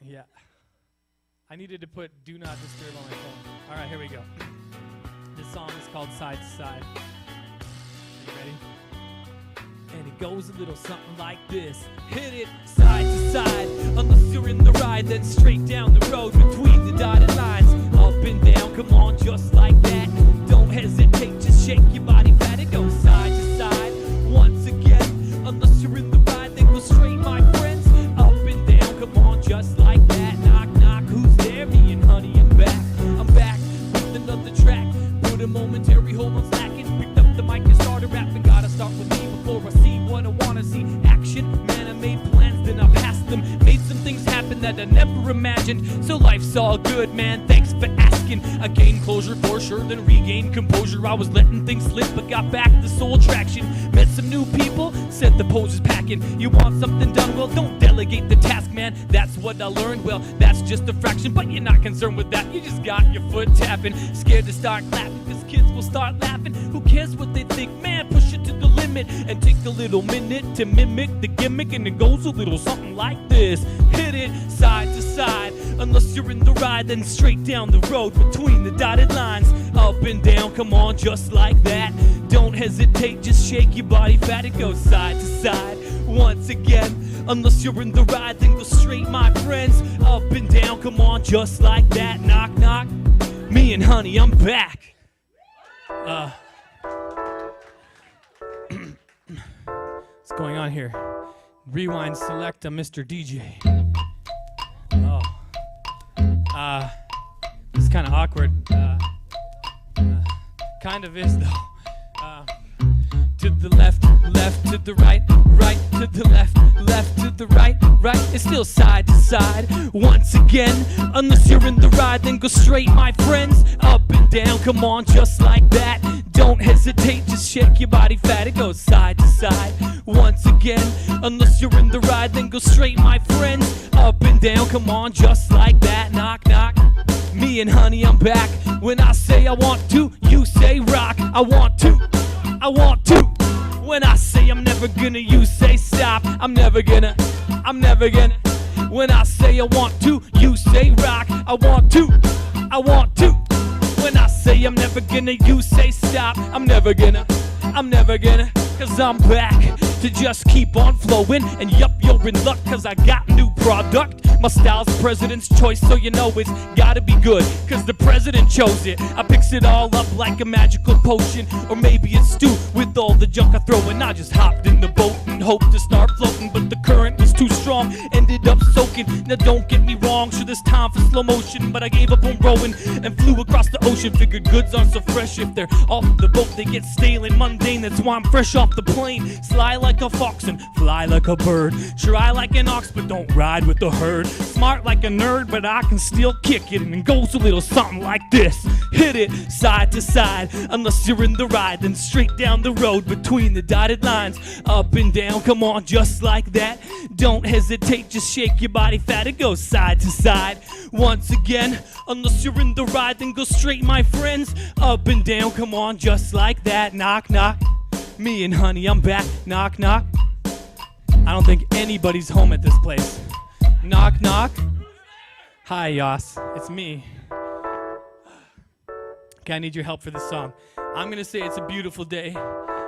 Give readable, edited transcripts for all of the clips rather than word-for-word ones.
Yeah. I needed to put Do Not Disturb on my phone. All right, here we go. This song is called Side to Side. Are you ready? And it goes a little something like this. Hit it side to side. Unless you're in the ride, then straight down the road between the dotted lines. Up and down, come on, just like that. Don't hesitate, just shake your body fat. It goes side to side once again. Unless you're in the ride, then go straight, my friends. Up and down, come on, just like that. Knock, knock, who's there? Me and honey, I'm back. I'm back with another track. Put a momentary hold on slacking. Picked up the mic and started rapping. Gotta start with me before I see what I wanna see. Action, man, I made plans, then I passed them. Made some things happen that I never imagined. So life's all good, man, thanks for asking. I gained closure for sure, then regained composure. I was letting things slip, but got back the soul traction. Met some new people, said the pose is packing. You want something done, well, don't delegate the task, man. That's what I learned, well, that's just a fraction. But you're not concerned with that, you just got your foot tapping. Scared to start clapping, cause kids will start laughing. Who cares what they think, man, push it to the limit. And take a little minute to mimic the gimmick. And it goes a little something like this. Hit it side to side. Unless you're in the ride, then straight down the road between the dotted lines. Up and down, come on, just like that. Don't hesitate, just shake your body fat. It goes side to side once again. Unless you're in the ride, then go straight, my friends. Up and down, come on, just like that. Knock, knock, me and honey, I'm back. What's going on here? Rewind select a Mr. DJ. This is kind of awkward. Kind of is though. To the left, left to the right, right to the left, left to the right, right. It's still side to side once again. Unless you're in the ride, then go straight, my friends. Up and down, come on, just like that. Don't hesitate, just shake your body fat. It goes side to side once again. Unless you're in the ride, then go straight, my friends. Up and down, come on, just like that. Knock, knock, me and honey, I'm back. When I say I want to, you say rock. I want to, I want to. When I say I'm never gonna, you say stop. I'm never gonna, I'm never gonna. When I say I want to, you say rock. I want to, I want to. When I say I'm never gonna, you say stop. I'm never gonna, I'm never gonna. Cause I'm back to just keep on flowing. And yup, you're in luck cause I got new product. My style's president's choice, so you know it's gotta be good, cause the president chose it. I picks it all up like a magical potion. Or maybe it's stew with all the junk I throw in. I just hopped in the boat and hoped to start floating, but the current was too strong, ended up soaking. Now don't get me wrong, sure there's time for slow motion, but I gave up on rowing and flew across the ocean. Figured goods aren't so fresh if they're off the boat, they get stale and mundane. That's why I'm fresh off the plane. Sly like a fox and fly like a bird. Try like an ox but don't ride with the herd. Smart like a nerd, but I can still kick it. And it goes a little something like this. Hit it side to side. Unless you're in the ride, then straight down the road between the dotted lines. Up and down, come on, just like that. Don't hesitate, just shake your body fat. It goes side to side once again. Unless you're in the ride, then go straight, my friends. Up and down, come on, just like that. Knock, knock, me and honey, I'm back. Knock, knock. I don't think anybody's home at this place. Knock, knock. Hi, Yas. It's me. Okay, I need your help for this song. I'm gonna say it's a beautiful day,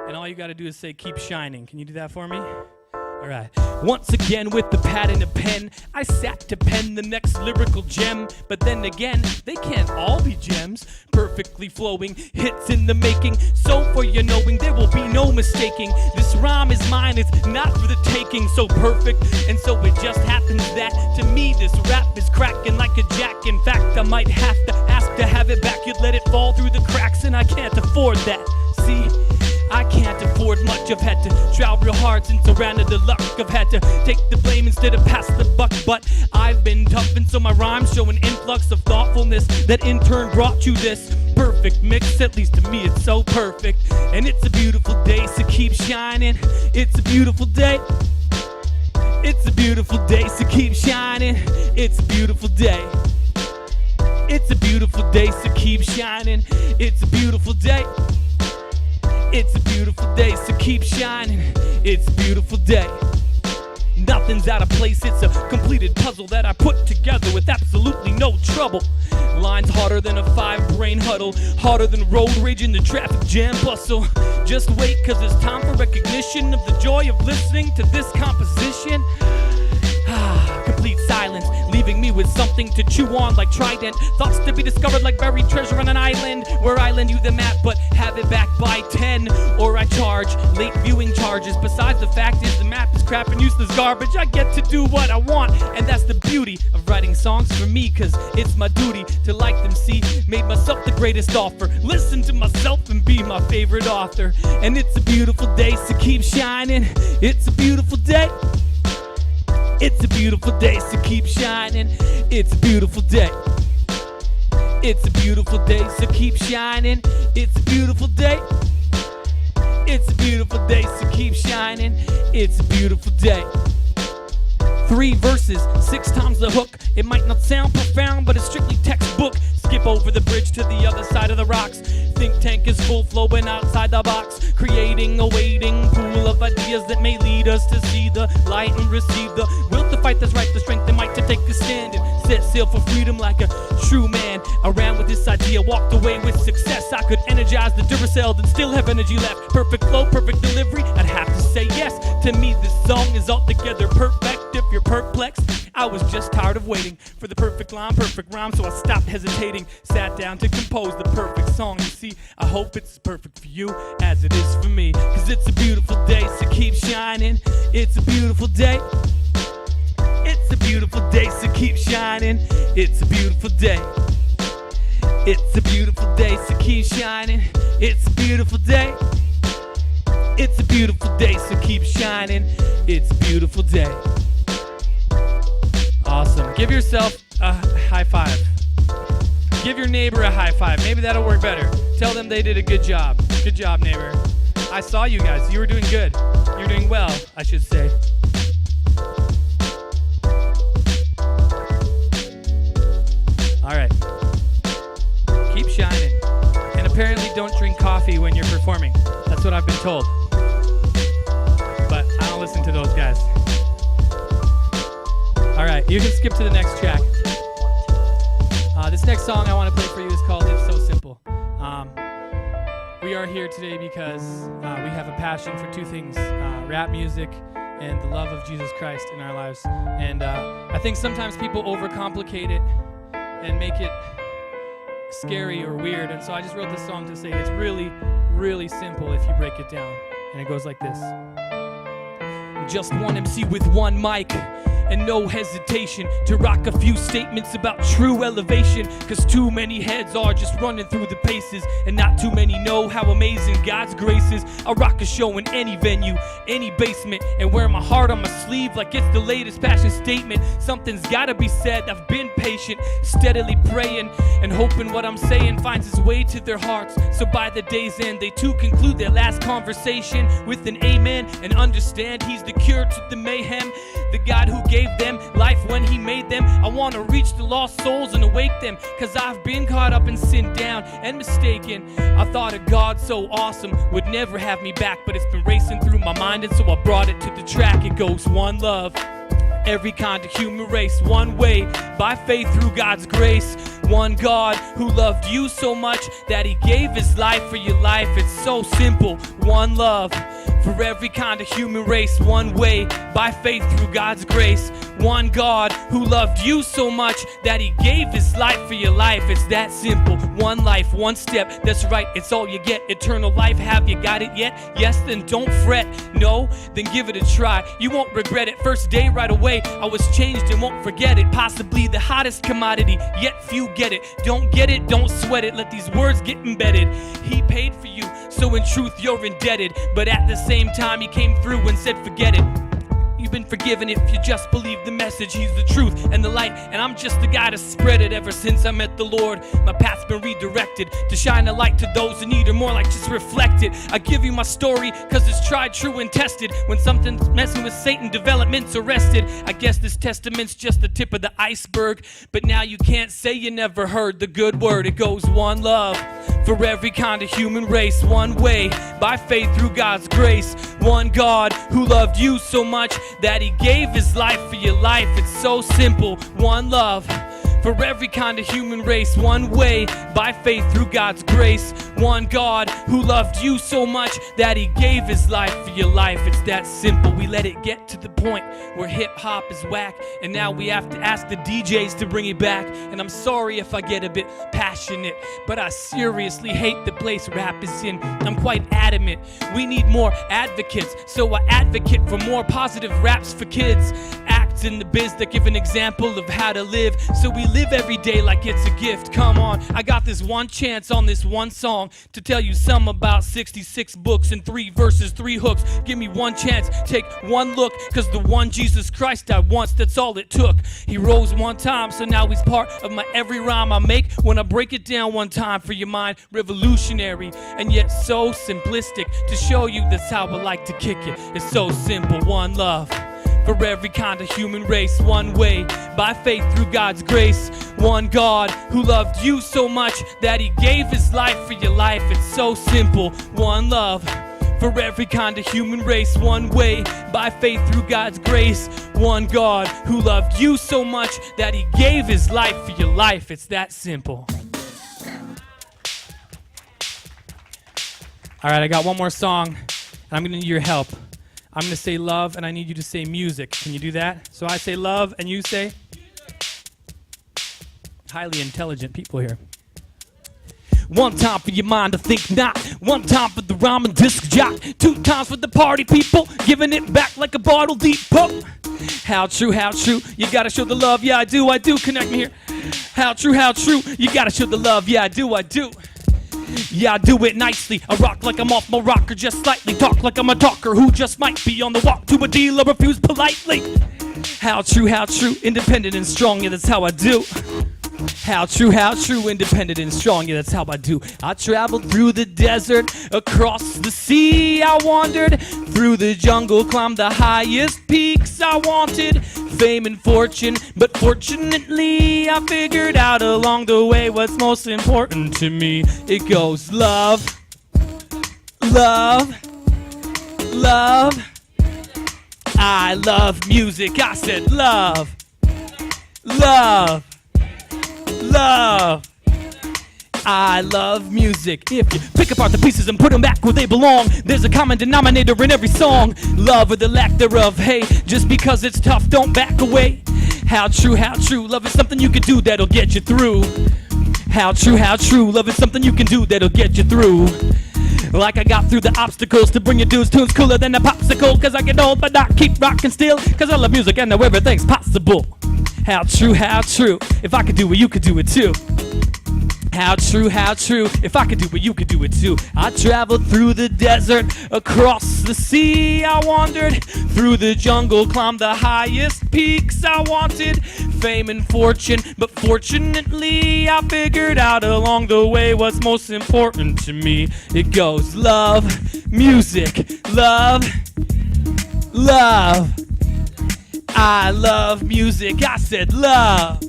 and all you gotta do is say keep shining. Can you do that for me? All right. Once again with the pad and a pen, I sat to pen the next lyrical gem. But then again, they can't all be gems. Perfectly flowing, hits in the making. So for your knowing, there will be no mistaking. This rhyme is mine, it's not for the taking. So perfect, and so it just happens that to me this rap is cracking like a jack. In fact, I might have to ask to have it back. You'd let it fall through the cracks, and I can't afford that. See? I can't afford much. I've had to try real hard since I ran out of luck. I've had to take the blame instead of pass the buck. But I've been tough, and so my rhymes show an influx of thoughtfulness that in turn brought you this perfect mix. At least to me it's so perfect. And it's a beautiful day, so keep shining. It's a beautiful day. It's a beautiful day, so keep shining. It's a beautiful day. It's a beautiful day, so keep shining. It's a beautiful day. It's a beautiful day, so keep shining. It's a beautiful day. Nothing's out of place, it's a completed puzzle that I put together with absolutely no trouble. Lines harder than a 5-brain huddle, harder than road rage in the traffic jam bustle. Just wait, cause it's time for recognition of the joy of listening to this composition. Complete silence, leaving me with something to chew on like Trident. Thoughts to be discovered like buried treasure on an island, where I lend you the map but have it back by 10. Or I charge late viewing charges. Besides, the fact is the map is crap and useless garbage. I get to do what I want, and that's the beauty of writing songs for me, cause it's my duty to like them. See, made myself the greatest offer. Listen to myself and be my favorite author. And it's a beautiful day, so keep shining. It's a beautiful day. It's a beautiful day, so keep shining. It's a beautiful day. It's a beautiful day, so keep shining. It's a beautiful day. It's a beautiful day, so keep shining. It's a beautiful day. 3 verses, 6 times the hook. It might not sound profound, but it's strictly textbook. Skip over the bridge to the other side of the rocks. Think tank is full flowing outside the box, creating a waiting pool of ideas that may lead us to see the light and receive the will to fight that's right, the strength and might to take a stand and set sail for freedom like a true man. I ran with this idea, walked away with success. I could energize the Duracell and still have energy left. Perfect flow, perfect delivery, I'd have to say yes. To me this song is altogether perfect. If you're perplexed, I was just tired of waiting for the perfect line, perfect rhyme, so I stopped hesitating, sat down to compose the perfect song. You see, I hope it's as perfect for you as it is for me, cause it's a beautiful day, so keep shining. It's a beautiful day. It's a beautiful day, so keep shining. It's a beautiful day. It's a beautiful day, so keep shining. It's a beautiful day. It's a beautiful day, so keep shining. It's a beautiful day. Awesome. Give yourself a high five. Give your neighbor a high five. Maybe that'll work better. Tell them they did a good job. Good job, neighbor. I saw you guys. You were doing good. You're doing well, I should say. All right. Keep shining. And apparently don't drink coffee when you're performing. That's what I've been told. But I don't listen to those guys. All right, you can skip to the next track. This next song I want to play for you is called It's So Simple. We are here today because we have a passion for 2 things, rap music and the love of Jesus Christ in our lives. And I think sometimes people overcomplicate it and make it scary or weird. And so I just wrote this song to say it's really, really simple if you break it down. And it goes like this. Just one MC with one mic and no hesitation to rock a few statements about true elevation, cause too many heads are just running through the paces and not too many know how amazing God's grace is. I rock a show in any venue, any basement, and wear my heart on my sleeve like it's the latest passion statement. Something's gotta be said. I've been patient, steadily praying and hoping what I'm saying finds its way to their hearts, so by the day's end they too conclude their last conversation with an amen and understand he's the cure to the mayhem, the God who gave them life when he made them. I want to reach the lost souls and awake them, cause I've been caught up and sin down and mistaken. I thought a God so awesome would never have me back, but it's been racing through my mind, and so I brought it to the track. It goes one love, every kind of human race, one way, by faith through God's grace. One God who loved you so much that he gave his life for your life. It's so simple. One love for every kind of human race, one way, by faith through God's grace. One God who loved you so much that he gave his life for your life. It's that simple. One life, one step. That's right, it's all you get. Eternal life. Have you got it yet? Yes, then don't fret. No, then give it a try. You won't regret it. First day right away, I was changed and won't forget it. Possibly the hottest commodity, yet few get it. Don't get it, don't sweat it. Let these words get embedded. He paid for you, so in truth you're indebted. But at the same time he came through and said forget it. You've been forgiven if you just believe the message. He's the truth and the light, and I'm just the guy to spread it. Ever since I met the Lord, my path's been redirected to shine a light to those in need, or more like just reflect it. I give you my story cause it's tried, true, and tested. When something's messing with Satan, development's arrested. I guess this testament's just the tip of the iceberg, but now you can't say you never heard the good word. It goes one love for every kind of human race, one way, by faith through God's grace. One God who loved you so much that he gave his life for your life. It's so simple. One love for every kind of human race, one way, by faith through God's grace. One God who loved you so much that he gave his life for your life. It's that simple. We let it get to the point where hip-hop is whack, and now we have to ask the DJs to bring it back. And I'm sorry if I get a bit passionate, but I seriously hate the place rap is in. I'm quite adamant. We need more advocates, so I advocate for more positive raps for kids. Acts in the biz that give an example of how to live, so we live every day like it's a gift. Come on, I got this one chance on this one song to tell you some about 66 books and 3 verses, 3 hooks. Give me one chance, take one look, cause the one Jesus Christ died once, that's all it took. He rose one time, so now he's part of my every rhyme I make. When I break it down one time for your mind, revolutionary and yet so simplistic, to show you that's how I like to kick it. It's so simple. One love for every kind of human race, one way, by faith through God's grace. One God who loved you so much that he gave his life for your life. It's so simple. One love for every kind of human race, one way, by faith through God's grace. One God who loved you so much that he gave his life for your life. It's that simple. All right, I got one more song, and I'm gonna need your help. I'm gonna say love, and I need you to say music. Can you do that? So I say love, and you say? Highly intelligent people here. One time for your mind to think not. One time for the rhyme and disc jock. 2 times for the party people, giving it back like a bottle deep. Oh. How true, you gotta show the love. Yeah, I do, connect me here. How true, you gotta show the love. Yeah, I do. Yeah, I do it nicely. I rock like I'm off my rocker just slightly. Talk like I'm a talker who just might be on the walk to a deal or refuse politely. How true, independent and strong, yeah, that's how I do. How true, independent and strong, yeah, that's how I do. I traveled through the desert, across the sea I wandered, through the jungle, climbed the highest peaks I wanted. Fame and fortune, but fortunately I figured out along the way what's most important to me. It goes love, love, love. I love music. I said love, love, love. I love music. If you pick apart the pieces and put them back where they belong, there's a common denominator in every song. Love or the lack thereof. Hey, just because it's tough, don't back away. How true, love is something you can do that'll get you through. How true, love is something you can do that'll get you through. Like I got through the obstacles to bring you dudes tunes cooler than a popsicle. Cause I get old but I keep rocking still, cause I love music and know everything's possible. How true, if I could do it, you could do it too. How true, if I could do it, you could do it too. I traveled through the desert, across the sea I wandered, through the jungle, climbed the highest peaks I wanted. Fame and fortune, but fortunately I figured out along the way what's most important to me. It goes love, music, love, love. I love music. I said love,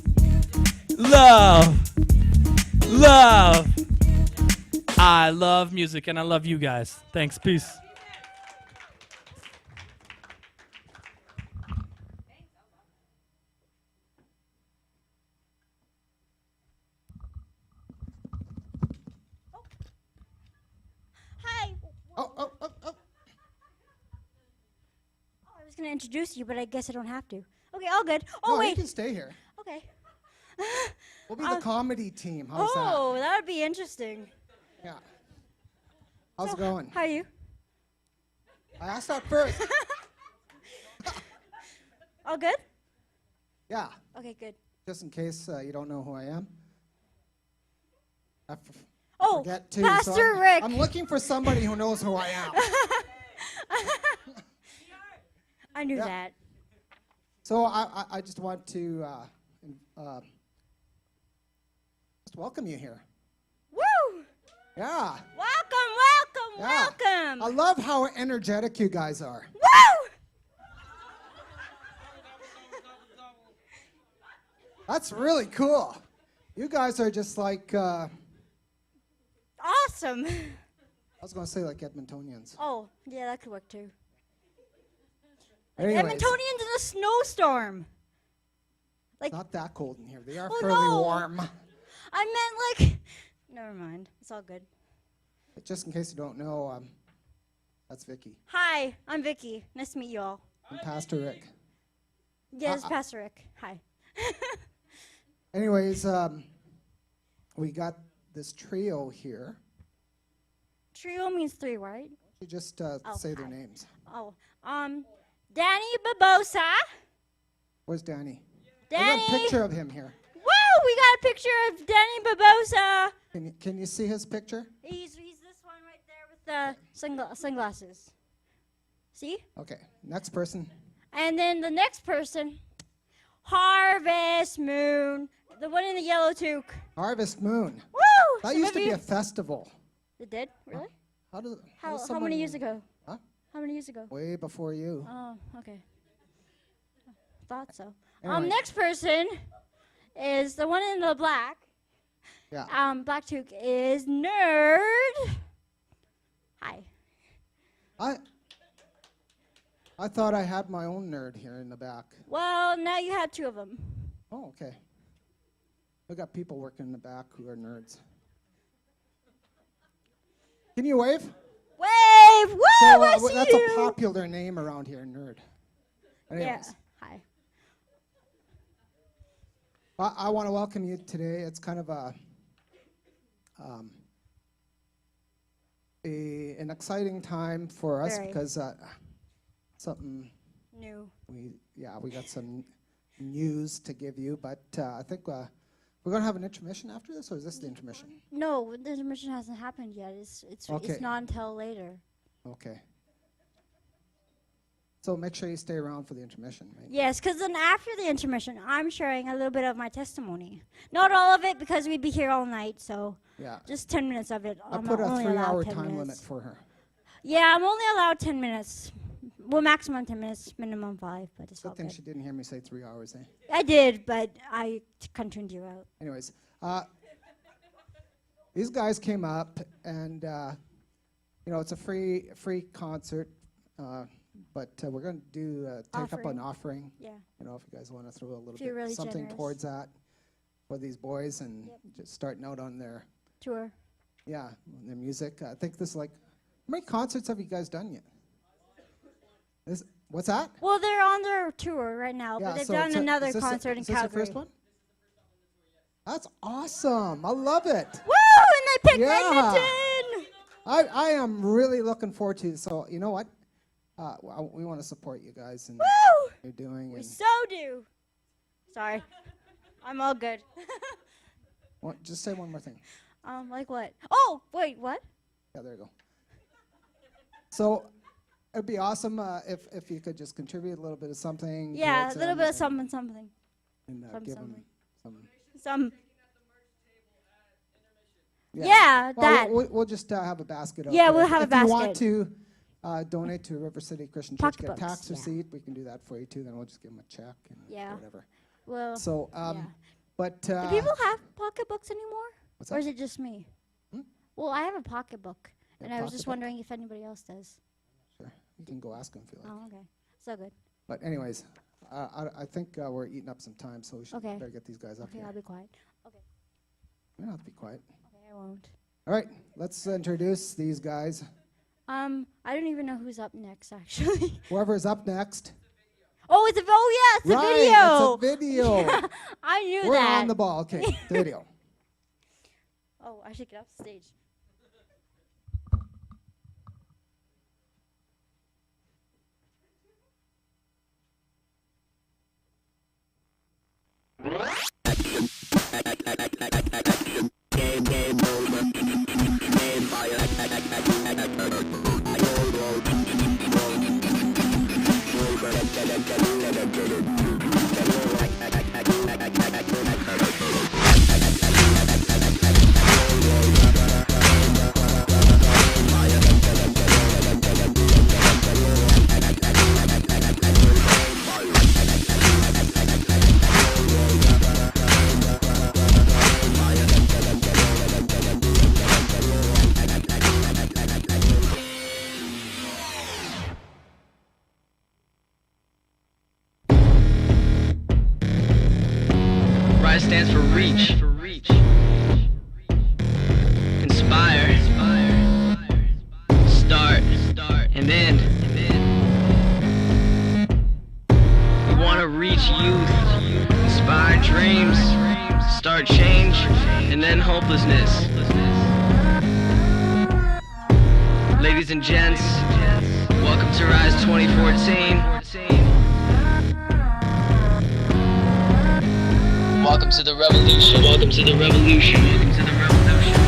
love, love. I love music and I love you guys. Thanks. Peace. Hi. Oh. I was going to introduce you, but I guess I don't have to. Okay, all good. Oh, no, wait. you can stay here. Okay. We'll be the comedy team. How's Oh, that would be interesting. that? Yeah. How's it going? How are you? I asked that first. All good? Yeah. Okay, good. Just in case you don't know who I am. Oh, forget too, Pastor so I'm, Rick. I'm looking for somebody who knows who I am. I knew that. So I just want to just welcome you here. Woo! Yeah. Welcome. I love how energetic you guys are. Woo! That's really cool. You guys are just like, Awesome. I was going to say like Edmontonians. Oh, yeah, that could work too. Anyways, Edmontonians in a snowstorm. it's not that cold in here. They are Oh, fairly no. warm. I meant like. Never mind. It's all good. But just in case you don't know, that's Vicky Hi, I'm Vicky. Nice to meet you all. and Pastor Rick. Yes, Pastor Rick. Hi. Anyways, we got this trio here. Trio means three, right? You just Oh, say their hi. names. Oh, Danny Barbosa. Where's Danny? I Danny. got a picture of him here. Woo! We got a picture of Danny Barbosa. Can you see his picture? He's this one right there with the sunglasses. See? Okay, next person. And then the next person, Harvest Moon, the one in the yellow toque. Harvest Moon. Woo! That Some used of to be you- a festival. It did? Really? How does How someone- many years ago? Huh? How many years ago? Way before you. Oh, okay. Thought so. Anyway. Next person is the one in the black. Yeah. Black toque is Nerd. Hi. I thought I had my own nerd here in the back. Well, now you have two of them. Oh, okay. We got people working in the back who are nerds. Can you wave? Wave! Woo! So I see that's you. a popular name around here, nerd. Anyways, Yeah. Hi. I want to welcome you today. It's kind of an exciting time for us Very. because something New. we got some news to give you, but I think we're gonna have an intermission after this, or is this the intermission? No, the intermission hasn't happened yet. It's Okay. not until later. Okay. So make sure you stay around for the intermission, right? Yes, because then after the intermission, I'm sharing a little bit of my testimony. Not all of it, because we'd be here all night. So Yeah. just 10 minutes of it. I I'm put a only allowed 3-hour 10 time limit minutes. for her. Yeah, I'm only allowed 10 minutes. Well, maximum 10 minutes, minimum 5, but it's all Good thing good. she didn't hear me say 3 hours, eh? I did, but I tuned you out. Anyways, these guys came up, and it's a free concert, but we're going to do take up an offering. Yeah. If you guys want to throw a little If you're bit really something generous. towards that for these boys, and Yep. just starting out on their Tour. their music. I think this is like, how many concerts have you guys done yet? What's that? Well, they're on their tour right now, but they've so done it's a- another is this concert in is this Calgary. your first one? That's awesome. I love it. Woo! And they picked Yeah. Edmonton! I am really looking forward to it. So you know what? We want to support you guys and Woo! what you're doing. We And so do. Sorry. I'm all good. just say one more thing. Like what? Oh, wait, what? Yeah, there you go. So it'd be awesome if you could just contribute a little bit of something. Yeah, a towards little them bit of something. and some give something. them some. Some. Yeah. Yeah, Well, that. we'll just have a basket. out Yeah, there. we'll have a if you want basket. to donate to River City Christian Church, get a Pocketbooks, tax yeah. receipt, we can do that for you too. Then we'll just give them a check and Yeah. whatever. Well, So, yeah. but Do people have pocketbooks anymore? What's Or that? is it just me? Hmm? Well, I have a pocketbook, You and have I a was just pocketbook? wondering if anybody else does. Sure, you can go ask them if you like. Oh, okay. So good. But anyways, I think we're eating up some time, so we should Okay. better get these guys up Okay, here. I'll be quiet. You don't have to be quiet. Okay, I won't. All right, let's introduce these guys. I don't even know who's up next, actually. Whoever's up next. Oh, it's a Right, video. it's a video. I knew We're that. on the ball. Okay, the video. Oh, I should get off the stage. Rise stands for reach. Inspire. Start. And end. We want to reach youth. Inspire dreams. Start change. And then hopelessness. Ladies and gents, welcome to Rise 2014. Welcome to the revolution. Welcome to the revolution. Welcome to the revolution.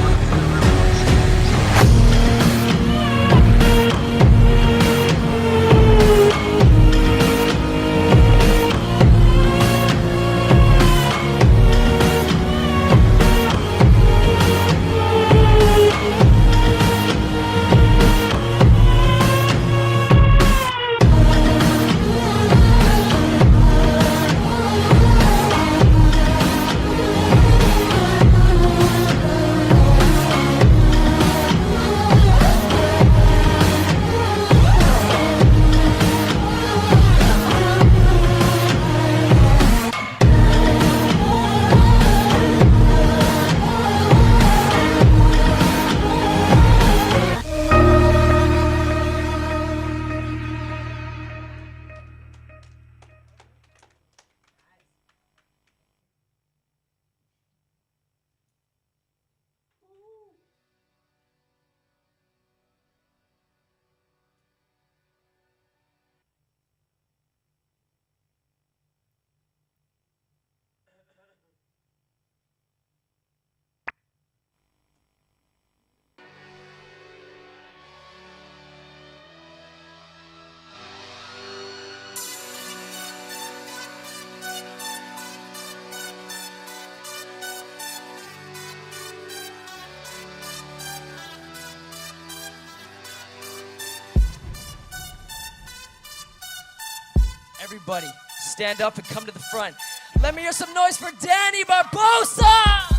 Everybody, stand up and come to the front. Let me hear some noise for Danny Barbosa!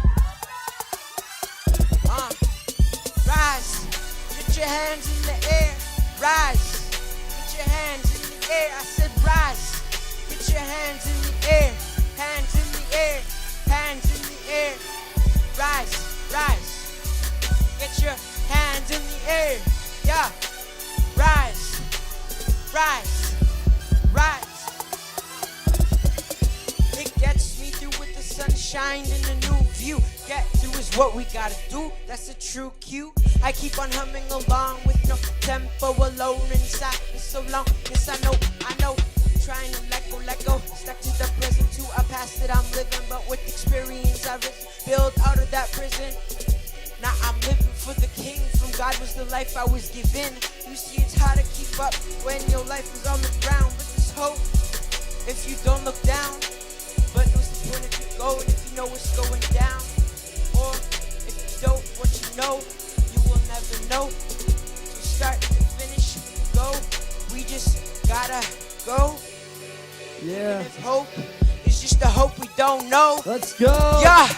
Rise, get your hands in the air. Rise, get your hands in the air. I said rise, get your hands in the air. Hands in the air, hands in the air. Rise, get your hands in the air. Yeah, rise. It gets me through with the sunshine and a new view. Get through is what we gotta do, that's a true cue. I keep on humming along with no tempo alone inside. It's so long, yes I know. Trying to let go, stuck to the present, to a past that I'm living. But with experience I built out of that prison. Now I'm living for the king, from God was the life I was given. You see it's hard to keep up when your life is on the ground. But there's hope if you don't look down. But what's the point if you go and if you know what's going down? Or if you don't, what you know, you will never know. So start to finish, go. We just gotta go. Yeah. And if hope is just a hope we don't know. Let's go! Yeah!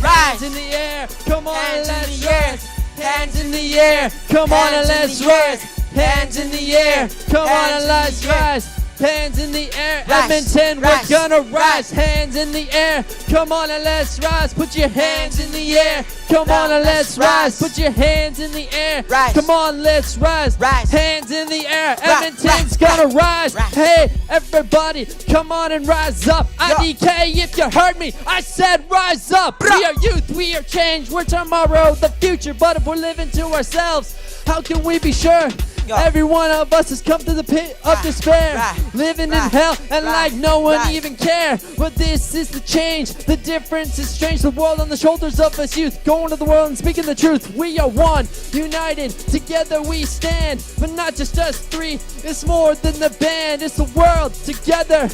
Rise! Hands in the air, come on Hands and in let's the air. rise. Hands in the air, come on and Hands let's in the air. rise. Hands in the air, come on Hands and in let's the air. rise. Hands in the air, Rise, Edmonton, rise, we're gonna rise. rise. Hands in the air, come on and let's rise. Put your hands in the air, come on and let's rise. Put your hands in the air, Rise. come on, let's rise. Rise. Hands in the air, Rise, Edmonton's rise, gonna rise. rise. Hey, everybody, come on and rise up. IDK, if you heard me, I said rise up. We are youth, we are change, we're tomorrow, the future. But if we're living to ourselves, how can we be sure? Every one of us has come to the pit of despair, living in hell and like no one even care. But this is the change, the difference is strange. The world on the shoulders of us youth, going to the world and speaking the truth. We are one, united, together we stand. But not just us three, it's more than the band, it's the world together.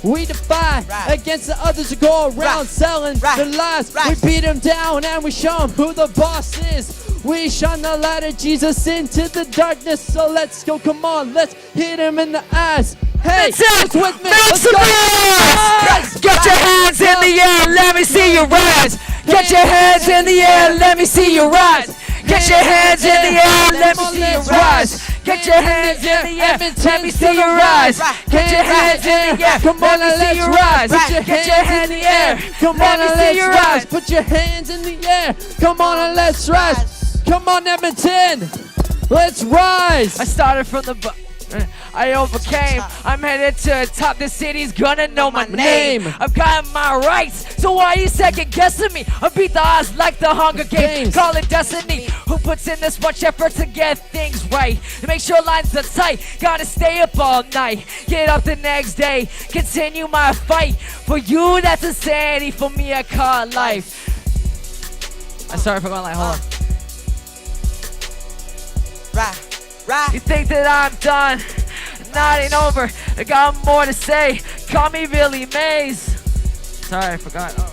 We defy against the others who go around selling their lies. We beat them down and we show them who the boss is. We shine the light of Jesus into the darkness. So let's go, come on, let's hit him in the eyes. Hey, it's with me. Let's go. Rise. Get your hands in the air, let me see you rise. Get your hands in the air, let me see you rise. Get your hands in the air, let me see you rise. Get your hands in the air. Let me see you rise. Get your hands in the air. Come on and let's rise. Put your hands in the air. Come on and let's rise. Put your hands in the air. Come on and let's rise. Come on, Edmonton. Let's rise. I started from the I overcame. I'm headed to the top. The city's gonna know my name. I've got my rights, so why you second guessing me? I beat the odds like the Hunger Games. Call it destiny. Who puts in this much effort to get things right? To make sure lines are tight. Gotta stay up all night. Get up the next day. Continue my fight. For you, that's insanity. For me, I call it life. I'm sorry for my life. Hold on. You think that I'm done? Not ain't over. I got more to say. Call me Billy Mays. Sorry, I forgot. Oh.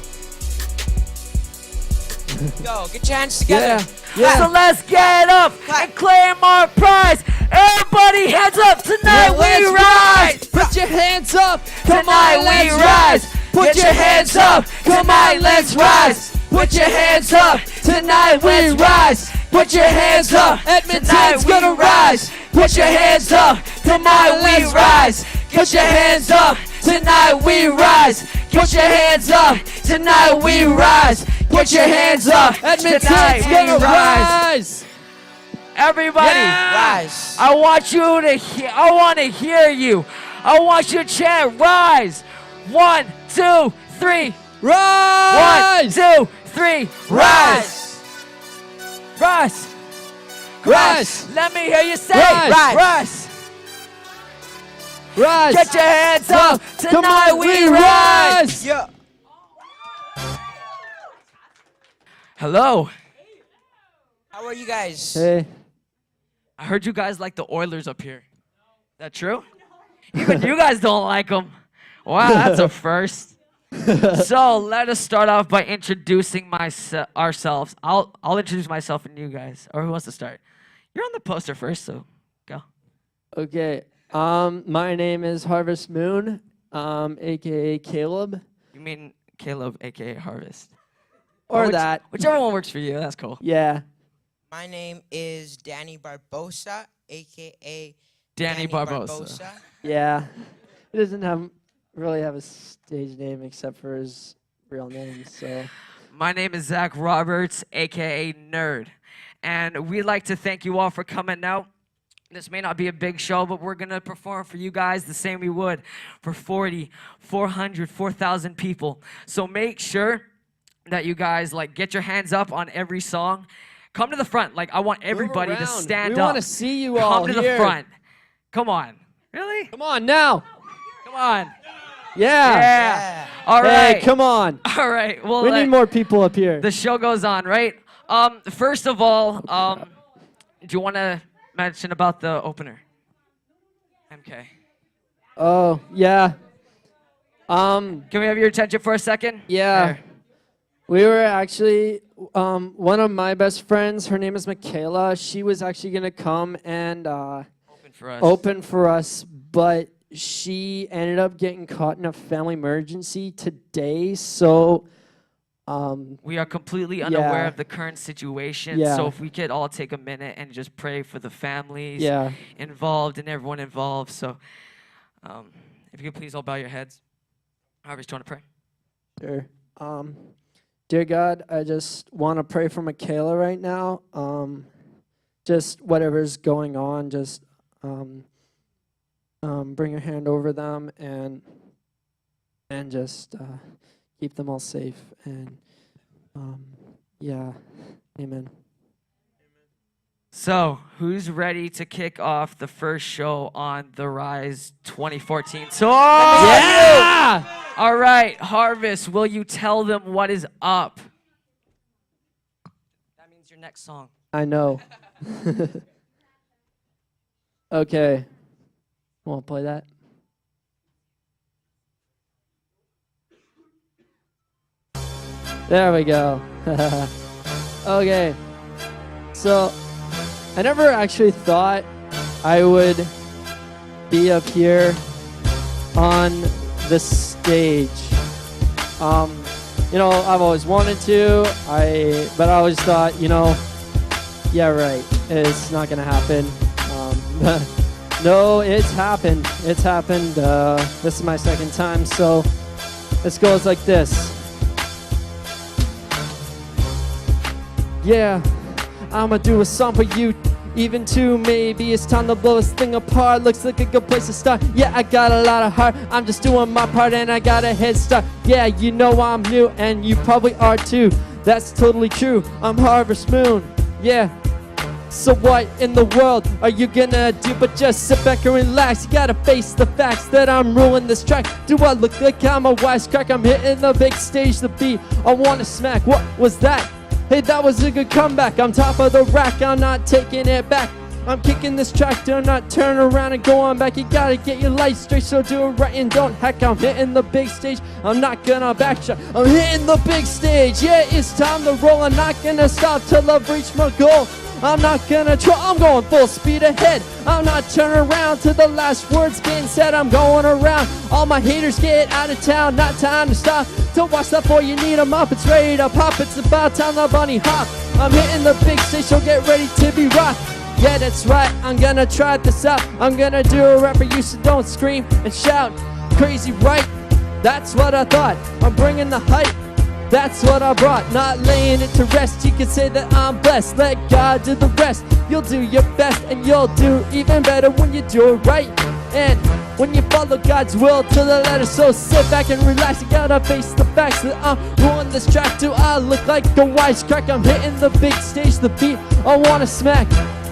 Yo, get your hands together. Yeah. So let's get up and claim our prize. Everybody, hands up. Tonight we rise. Put your hands up. Tonight we rise. Put your hands up. Come on, let's rise. Put your hands up. Tonight we rise. Put your hands up. Edmonton's gonna rise. Put your hands up. Tonight we rise. Put your hands up. Tonight we rise. Put your hands up. Tonight we rise. Put your hands up. Edmonton's gonna rise. Everybody, rise. I want you to hear. I want to hear you. I want you to chant rise. 1, 2, 3. Rise. 1, 2, 3. Rise. Rise. Rise. Let me hear you say rise. Rise. Rise. Get your hands up. Tonight we rise. Yeah. Hello. How are you guys? Hey. I heard you guys like the Oilers up here. That true? Even you guys don't like them. Wow, that's a first. So let us start off by introducing ourselves. I'll introduce myself and you guys. Or who wants to start? You're on the poster first, so go. Okay. My name is Harvest Moon, aka Caleb. You mean Caleb, aka Harvest? Or that. Whichever one works for you. That's cool. Yeah. My name is Danny Barbosa, aka Danny Barbosa. Yeah. He doesn't really have a stage name except for his real name, so. My name is Zach Roberts, aka Nerd. And we'd like to thank you all for coming out. This may not be a big show, but we're going to perform for you guys the same we would for 40, 400, 4,000 people. So make sure that you guys get your hands up on every song. Come to the front. I want everybody to stand up. We want to see you all Come to the front. Come on. Really? Come on now. Come on. Yeah. All right. Hey, come on. All right. Well, we need more people up here. The show goes on, right? First of all, do you want to mention about the opener? MK. Oh, yeah. Can we have your attention for a second? Yeah. There. We were actually, one of my best friends, her name is Michaela. She was actually going to come and open for us, but she ended up getting caught in a family emergency today, so we are completely unaware of the current situation, so if we could all take a minute and just pray for the families involved and everyone involved. So if you could please all bow your heads. Harvest, do you want to pray? Sure. Dear God, I just want to pray for Michaela right now. Just whatever's going on, just bring your hand over them and just keep them all safe. And amen. So, who's ready to kick off the first show on the Rise 2014 tour? Yeah! All right, Harvest, will you tell them what is up? That means your next song. I know. Okay. Want to play that? There we go. Okay. So, I never actually thought I would be up here on the stage. I've always wanted to, but I always thought, yeah, right, it's not gonna happen. No, it's happened. It's happened. This is my second time, so this goes like this. Yeah, I'ma do a song for you. Even two, maybe it's time to blow this thing apart. Looks like a good place to start. Yeah, I got a lot of heart. I'm just doing my part and I got a head start. Yeah, you know I'm new and you probably are too. That's totally true. I'm Harvest Moon. Yeah. So what in the world are you gonna do but just sit back and relax? You gotta face the facts that I'm ruling this track. Do I look like I'm a wisecrack? I'm hitting the big stage, the beat I wanna smack. What was that? Hey, that was a good comeback. I'm top of the rack, I'm not taking it back. I'm kicking this track, do not turn around and go on back. You gotta get your life straight, so do it right and don't hack. I'm hitting the big stage, I'm not gonna backtrack. I'm hitting the big stage, yeah, it's time to roll. I'm not gonna stop till I've reached my goal. I'm not gonna try, I'm going full speed ahead. I'm not turning around till the last word's being said. I'm going around, all my haters get out of town. Not time to stop, to watch that boy, you need 'em up. It's ready to pop, it's about time the bunny hop. I'm hitting the big stage, so get ready to be rocked. Yeah, that's right, I'm gonna try this out. I'm gonna do a rap for you, so don't scream and shout. Crazy, right? That's what I thought. I'm bringing the hype. That's what I brought, not laying it to rest. You can say that I'm blessed, let God do the rest. You'll do your best and you'll do even better when you do it right. And when you follow God's will to the letter, so sit back and relax. You gotta face the facts that I'm ruling this track. Do I look like a wisecrack? I'm hitting the big stage, the beat I wanna smack.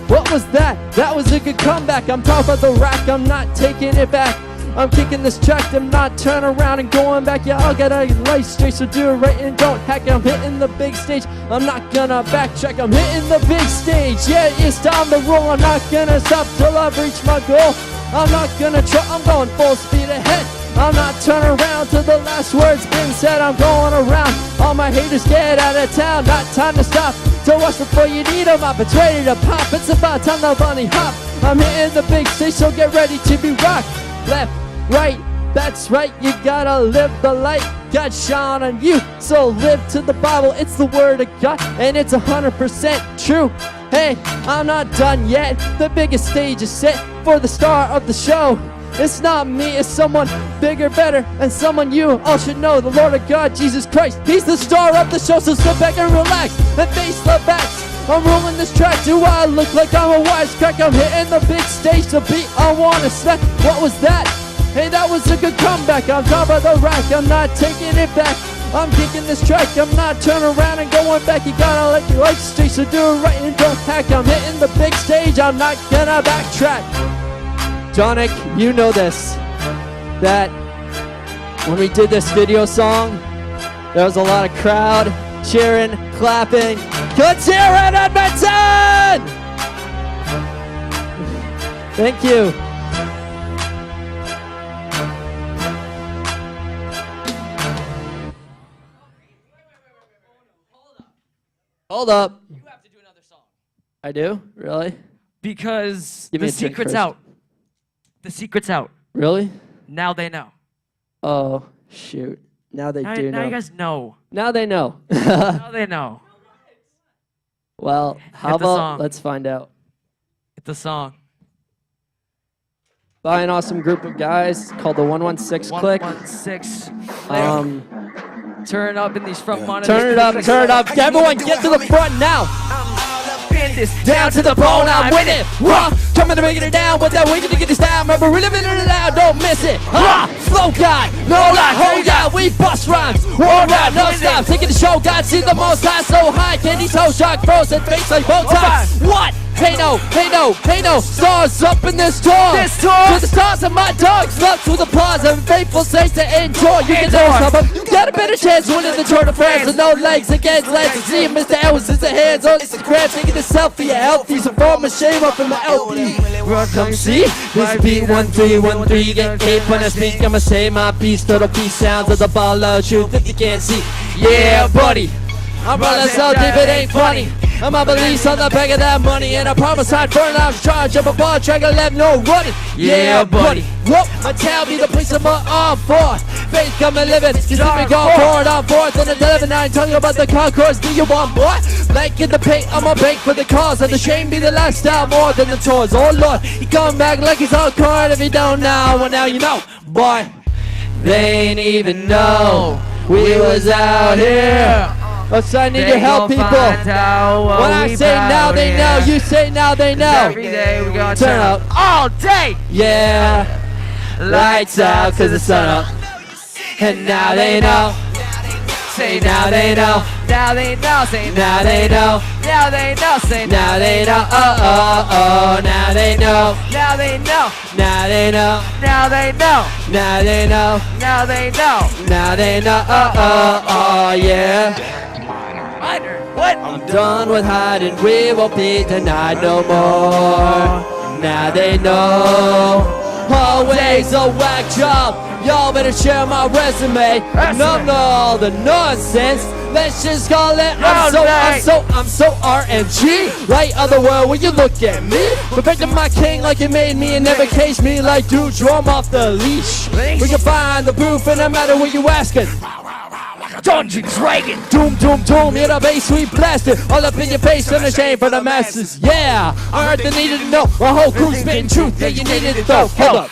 What was that? That was a good comeback. I'm top of the rack, I'm not taking it back. I'm kicking this track, I'm not turning around and going back. Yeah, I'll get a life straight, so do it right and don't hack. I'm hitting the big stage, I'm not gonna backtrack. I'm hitting the big stage, yeah, it's time to roll. I'm not gonna stop till I've reached my goal. I'm not gonna try, I'm going full speed ahead. I'm not turning around till the last word's been said. I'm going around, all my haters get out of town. Not time to stop, to watch before you need 'em up. It's ready to pop, it's about time the bunny hop. I'm hitting the big stage, so get ready to be rocked. Left, right, that's right, you gotta live the light God shone on you, so live to the Bible. It's the word of God, and it's 100% true. Hey, I'm not done yet. The biggest stage is set for the star of the show. It's not me, it's someone bigger, better, and someone you all should know. The Lord of God, Jesus Christ, He's the star of the show. So sit back and relax and face the facts. I'm rolling this track, do I look like I'm a wisecrack? I'm hitting the big stage, the beat I wanna smack. What was that? Hey, that was a good comeback. I'm top of the rack, I'm not taking it back. I'm kicking this track, I'm not turning around and going back. You gotta let your life straight, so do it right and don't hack. I'm hitting the big stage, I'm not gonna backtrack. Jonic, you know this, that when we did this video song, there was a lot of crowd cheering, clapping. Let's hear it, Edmonton! Thank you. Hold up. You have to do another song. I do? Really? Because Give me the a drink secret's first. out. The secret's out. Really? Now they know. Oh, shoot. Now they Now, do now know. you guys know. Now they know. Now they know. Well, how Hit the about song. let's find out. It's the song. By an awesome group of guys called the 116 Click. 116. Turn up in these front monitors. Turn it up, turn it up. Everyone get to the front now. Down to the bone, I'm with it. Raw, coming to make it down with that wicked to get this down. Remember, really been it loud, don't miss it. Flow God, no lie, hold God, we bust rhymes. All right, no stop, taking the show, God, see the most high, so high. Candy toe shock, frozen face like Botox. What? Hey no, hey no, hey no, stars up in this tour. To the stars of my dogs, love to the applause and faithful saints to enjoy. You can know some of them. Got a better chance winning the Tour de France with no legs against legs. I see Mr. Elvis is the hands on Instagram, taking a selfie, a healthy, so form a shame up in my LP. Come see, this beat 1313, get cape when I speak. I'ma say my piece, little piece sounds of the ball of truth if you can't see. Yeah, buddy. I'm rolling so deep it ain't funny. I'm a beliefs on the back of that money, and I promise I'd burn out charge of a ball track and left no running. Yeah, buddy. Whoop, I tell me the place I'm on for. Faith come and live it. You see me go forward on fourth and 11-9, telling you about the concourse. Do you want more? Like in the paint, I'ma bank for the cause. And the shame be the lifestyle more than the toys. Oh Lord, he come back like he's on court. If you don't know, well now you know. Boy, they ain't even know we was out here. Oh, so I need your help, people. When I say now they know, you say now they know. Every day we gonna turn up all day. Yeah, lights out 'cause the sun up. And now they know. Say now they know. Now they know. Say Now they know. now they know. Say Now they know. Oh oh oh. Now they know. now they know. Now they know. Now they know. Now they know. Now they know. Now they know. Oh oh oh yeah. What? I'm done with hiding. We won't be denied no more. Now they know. Always a whack job. Y'all better share my resume. Enough of all the nonsense. Let's just call it. I'm so RNG. Right other world when you look at me. Perfecting my king like you made me and never caged me like dude. Drum off the leash. We can find the proof and no matter what you asking. Dungeon Dragon. Doom, doom, doom. Hear the bass, we blast it. All up in your face and a shame for the masses. Yeah, I heard they needed to know. My whole crew's spitting truth. Yeah, you needed it though. Hold up.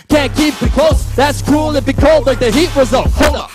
Can't keep it close. That's cruel. It be cold like the heat result. Hold up.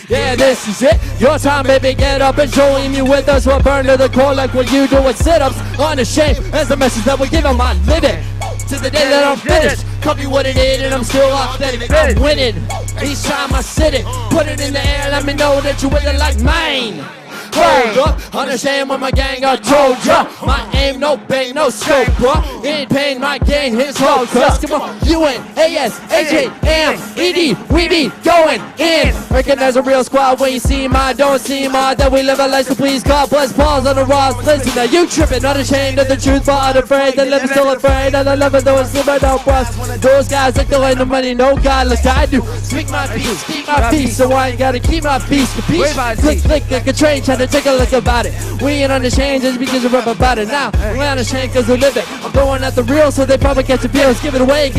Yeah, this is it. Your time, baby. Get up and join me with us. We'll burn to the core like what you do with sit-ups. Unashamed. That's the message that we give them. I live it. To the day that I'm finished. Call me what it is and I'm still authentic. I'm winning. Each time I sit it, put it in the air, let me know that you with it like mine. Hold up, understand when my gang I told ya. My aim, no bang, no scope, bruh. In pain, my gang hits hard. Cause come on, UN, AS, AJ, AM, ED, we be going in. Recognize a real squad when you see my, don't see my. That we live our lives, so please God bless. Pause on the Ross. Listen, now you tripping, not ashamed of the truth, but unafraid. They live still afraid, and I love it though it's still my don't bust. Those guys like the land of money, no God like I do. Speak my peace, keep my peace, so I ain't gotta keep my peace. Capiche? Click, click like a train, trying to take a look about it. We ain't unashamed just because we rap about it now. We're unashamed cause we live it. I'm going at the real so they probably catch the feels. Give it away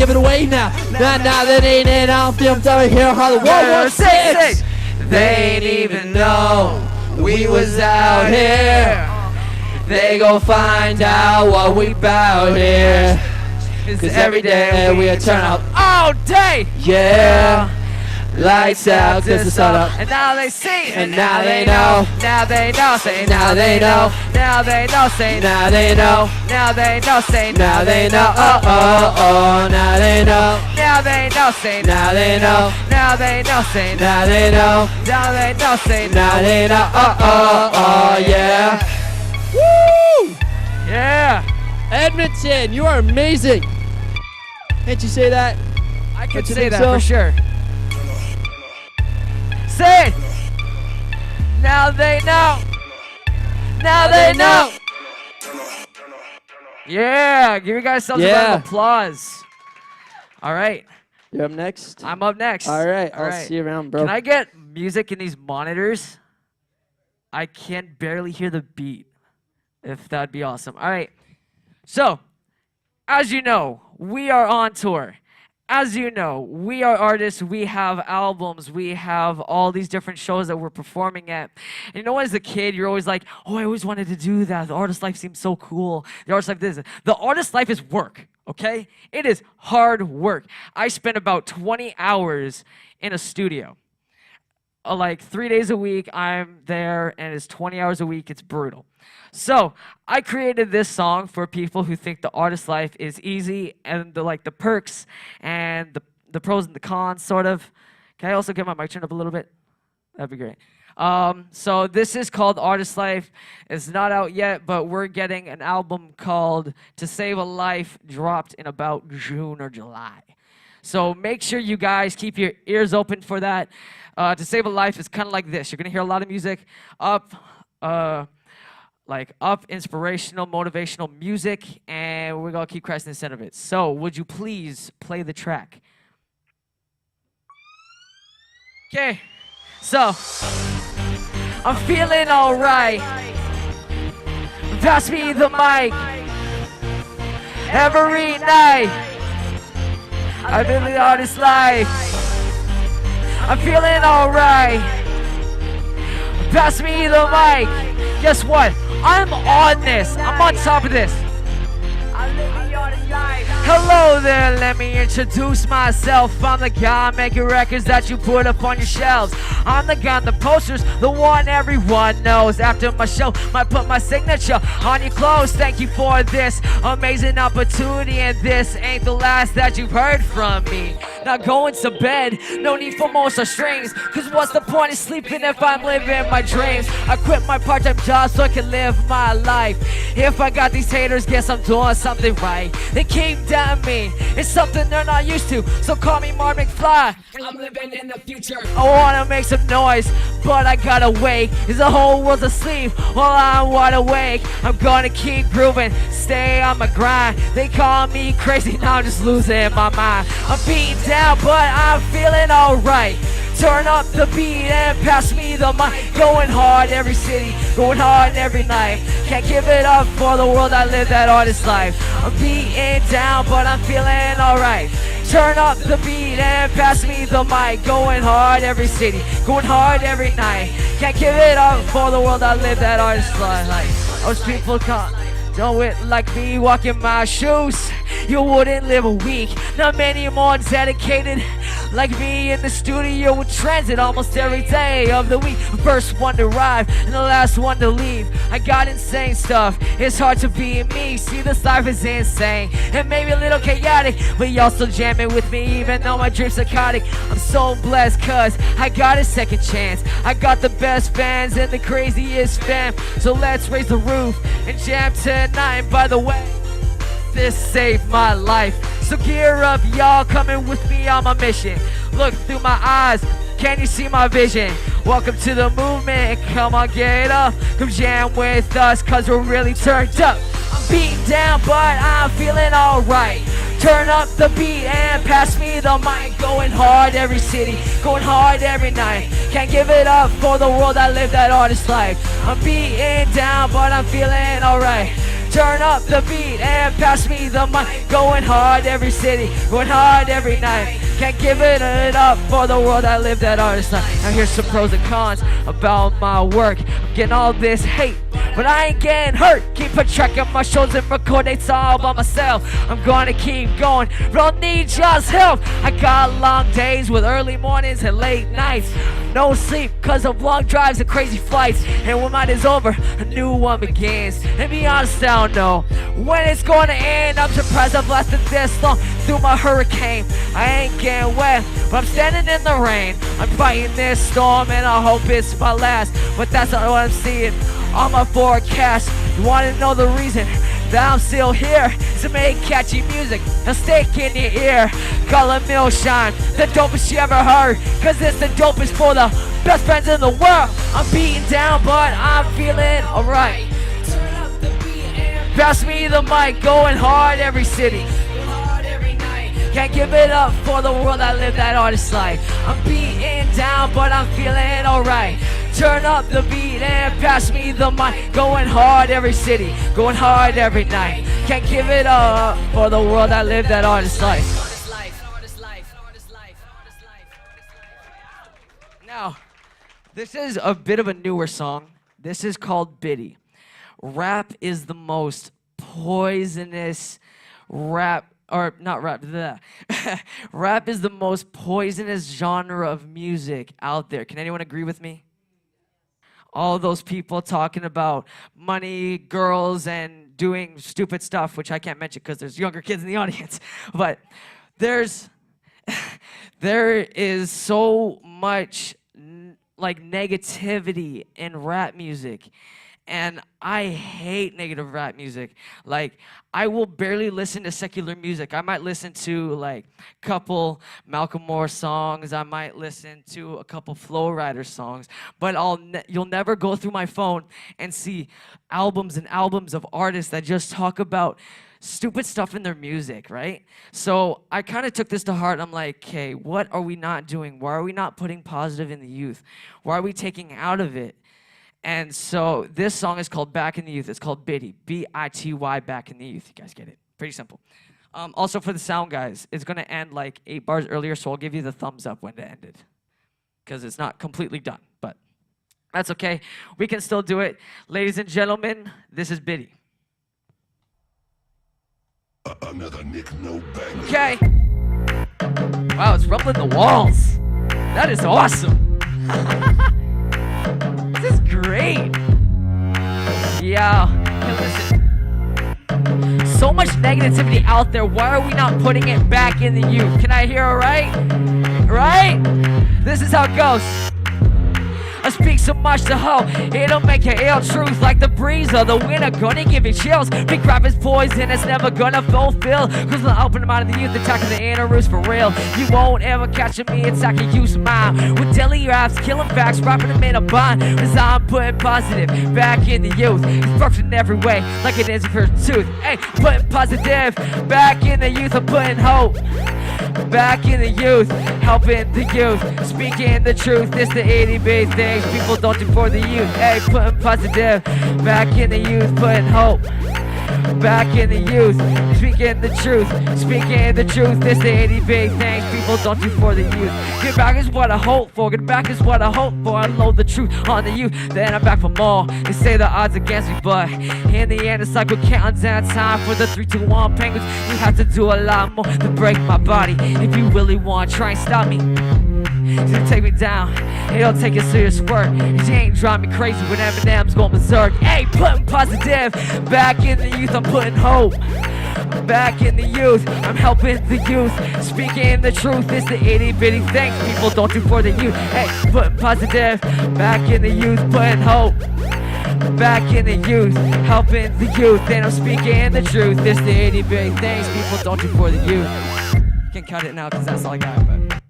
now. Nah, that ain't it. I don't feel I'm down here. Hollywood War 6. They ain't even know we was out here. They gon' find out what we bout here. Cause every day we turn up all day. Yeah. Lights out, cause the sun up. And now they see. And now they know. Now they know. Say Now they know. now they know. Say Now they know. now they know. Say Now they know. Oh oh oh. Now they know. now they know. Say Now they know. now they know. Say Now they know. now they know. Say Now they know. Oh oh oh yeah. Woo! yeah. Edmonton, you are amazing. Can't you say that? I Don't could you say think that so? for sure. Say it. Now they know. Now they know. Yeah, give you guys some round of applause. All right, You're up next. I'm up next. All right, All I'll right. see you around, bro. Can I get music in these monitors? I can barely hear the beat. If that'd be awesome. All right. So, as you know, we are on tour. As you know, we are artists, we have albums, we have all these different shows that we're performing at. And you know, as a kid, you're always like, oh, I always wanted to do that. The artist life seems so cool. The artist life this. The artist life is work, okay? It is hard work. I spend about 20 hours in a studio. Like 3 days a week, I'm there, and it's 20 hours a week. It's brutal. So I created this song for people who think the artist life is easy and the perks and the pros and the cons, sort of. Can I also get my mic turned up a little bit? That'd be great. So this is called Artist Life. It's not out yet, but we're getting an album called To Save a Life, dropped in about June or July. So make sure you guys keep your ears open for that. To Save a Life is kind of like this. You're going to hear a lot of music up, inspirational, motivational music, and we're going to keep Christ in the center of it. So would you please play the track? Okay, so I'm feeling all right. Pass me the mic. Every night I live the artist life. I'm feeling all right. Pass me the mic. Guess what? I'm on this. I'm on top of this. Hello there, let me introduce myself. I'm the guy making records that you put up on your shelves. I'm the guy on the posters, the one everyone knows. After my show, might put my signature on your clothes. Thank you for this amazing opportunity, and this ain't the last that you've heard from me. Now going to bed, no need for more such strings, cause what's the point of sleeping if I'm living my dreams? I quit my part-time job so I can live my life. If I got these haters, guess I'm doing something right. They keep down me, it's something they're not used to, so call me Mark McFly. I'm living in the future. I wanna make some noise, but I gotta wake. Is the whole world asleep while I'm wide awake? I'm gonna keep grooving, stay on my grind. They call me crazy, now I'm just losing my mind. I'm beaten down, but I'm feeling alright. Turn up the beat and pass me the mic. Going hard every city, going hard every night. Can't give it up for the world, I live that artist life. I'm beaten down, but I'm feeling alright. Turn up the beat and pass me the mic. Going hard every city, going hard every night. Can't give it up for the world, I live that artist life. Those people can't do it like me, walk in my shoes. You wouldn't live a week. Not many more dedicated like me in the studio with transit almost every day of the week. First one to arrive and the last one to leave. I got insane stuff, it's hard to be me. See, this life is insane and maybe a little chaotic, but y'all still jamming with me even though my dreams are psychotic. I'm so blessed cause I got a second chance. I got the best fans and the craziest fam. So let's raise the roof and jam tonight. By the way, this saved my life. So gear up, y'all, coming with me on my mission. Look through my eyes, can you see my vision? Welcome to the movement, come on, get up. Come jam with us, cause we're really turned up. I'm beaten down, but I'm feeling alright. Turn up the beat and pass me the mic. Going hard every city, going hard every night. Can't give it up for the world, I live that artist life. I'm beaten down, but I'm feeling alright. Turn up the beat and pass me the mic. Going hard every city, going hard every night. Can't give it up for the world, I live that artist life. Now here's some pros and cons about my work. I'm getting all this hate, but I ain't getting hurt. Keep a track of my shows and record dates all by myself. I'm gonna keep going, don't need y'all's help. I got long days with early mornings and late nights. No sleep cause of long drives and crazy flights. And when mine is over, a new one begins. And be honest, I don't know when it's gonna end. I'm surprised I've lasted this long through my hurricane. I ain't getting wet, but I'm standing in the rain. I'm fighting this storm and I hope it's my last. But that's not what I'm seeing on my forecast. You wanna know the reason that I'm still here? To make catchy music and stick in your ear. Color Mill Shine, the dopest you ever heard, cause it's the dopest for the best friends in the world. I'm beaten down, but I'm feeling alright. Turn up the beat and pass me the mic. Going hard every city, going hard every night. Can't give it up for the world, I live that artist life. I'm beaten down, but I'm feeling alright. Turn up the beat and pass me the mic. Going hard every city, going hard every night. Can't give it up for the world, I live that artist life. Now, this is a bit of a newer song. This is called Biddy. Rap is the most poisonous rap, or not rap, rap is the most poisonous genre of music out there. Can anyone agree with me? All those people talking about money, girls, and doing stupid stuff, which I can't mention because there's younger kids in the audience. But there is so much like negativity in rap music. And I hate negative rap music. Like, I will barely listen to secular music. I might listen to like a couple Malcolm Moore songs. I might listen to a couple Flow Rider songs. But you'll never go through my phone and see albums and albums of artists that just talk about stupid stuff in their music, right? So I kind of took this to heart. I'm like, okay, what are we not doing? Why are we not putting positive in the youth? Why are we taking out of it? And so this song is called Back in the Youth. It's called Biddy, B-I-T-Y, Back in the Youth. You guys get it? Pretty simple. Also for the sound guys, it's gonna end like 8 bars earlier, so I'll give you the thumbs up when to end it, because it's not completely done, but That's okay. We can still do it. Ladies and gentlemen, this is Biddy. Okay. Wow, it's rumbling the walls. That is awesome. This is great. Yeah. Hey, listen. So much negativity out there. Why are we not putting it back in the youth? Can I hear a right? Right? This is how it goes. I speak so much to hoe, it'll make you ill. Truth like the breeze of the winter, gonna give you chills. Big crap is poison, it's never gonna fulfill. Cause the open mind of the youth, attacking the inner roots for real. You won't ever catch me, it's like a use mine. With daily raps, killing facts, rapping them in a bind. Cause I'm putting positive back in the youth. It's perfect in every way, like it is for tooth. Hey, putting positive back in the youth, I'm putting hope back in the youth, helping the youth, speaking the truth. It's the itty-bitty things people don't do for the youth. Hey, putting positive back in the youth, putting hope back in the youth, speaking the truth, speaking the truth. It's the itty-bitty things people don't do for the youth. Get back is what I hope for, get back is what I hope for. I load the truth on the youth, then I'm back for more. They say the odds against me, but in the end it's like we're counting down time for the 3, 2, 1 penguins. You have to do a lot more to break my body. If you really want, try and stop me. To take me down, it'll take a serious work. You ain't driving me crazy when Eminem's going berserk. Hey, putting positive back in the youth, I'm putting hope back in the youth, I'm helping the youth, speaking the truth. It's the itty-bitty things people don't do for the youth. Hey, putting positive back in the youth, putting hope back in the youth, helping the youth, and I'm speaking the truth. It's the itty-bitty things people don't do for the youth. You can cut it now because that's all I got, but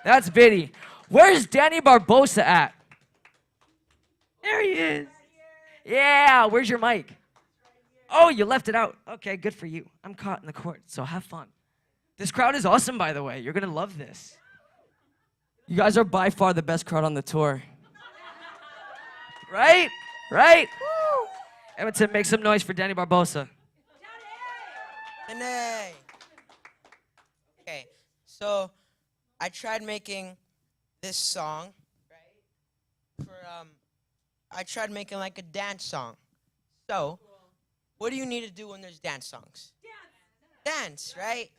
that's Biddy. Where's Danny Barbosa at? There he is. Yeah, where's your mic? Oh, you left it out. Okay, good for you. I'm caught in the court, so have fun. This crowd is awesome, by the way. You're gonna love this. You guys are by far the best crowd on the tour. Right? Right? Woo! Edmonton, make some noise for Danny Barbosa. Danny! Okay, so I tried making this song, right? I tried making like a dance song. So, what do you need to do when there's dance songs? Dance, right?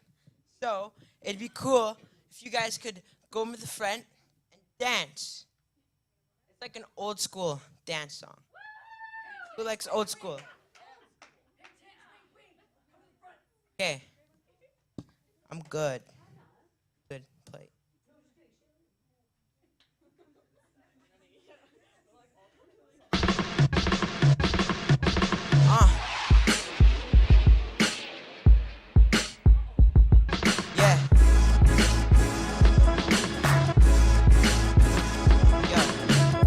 So, it'd be cool if you guys could go to the front and dance. It's like an old school dance song. Who likes old school? Okay. I'm good. Good play. Yeah. Yo.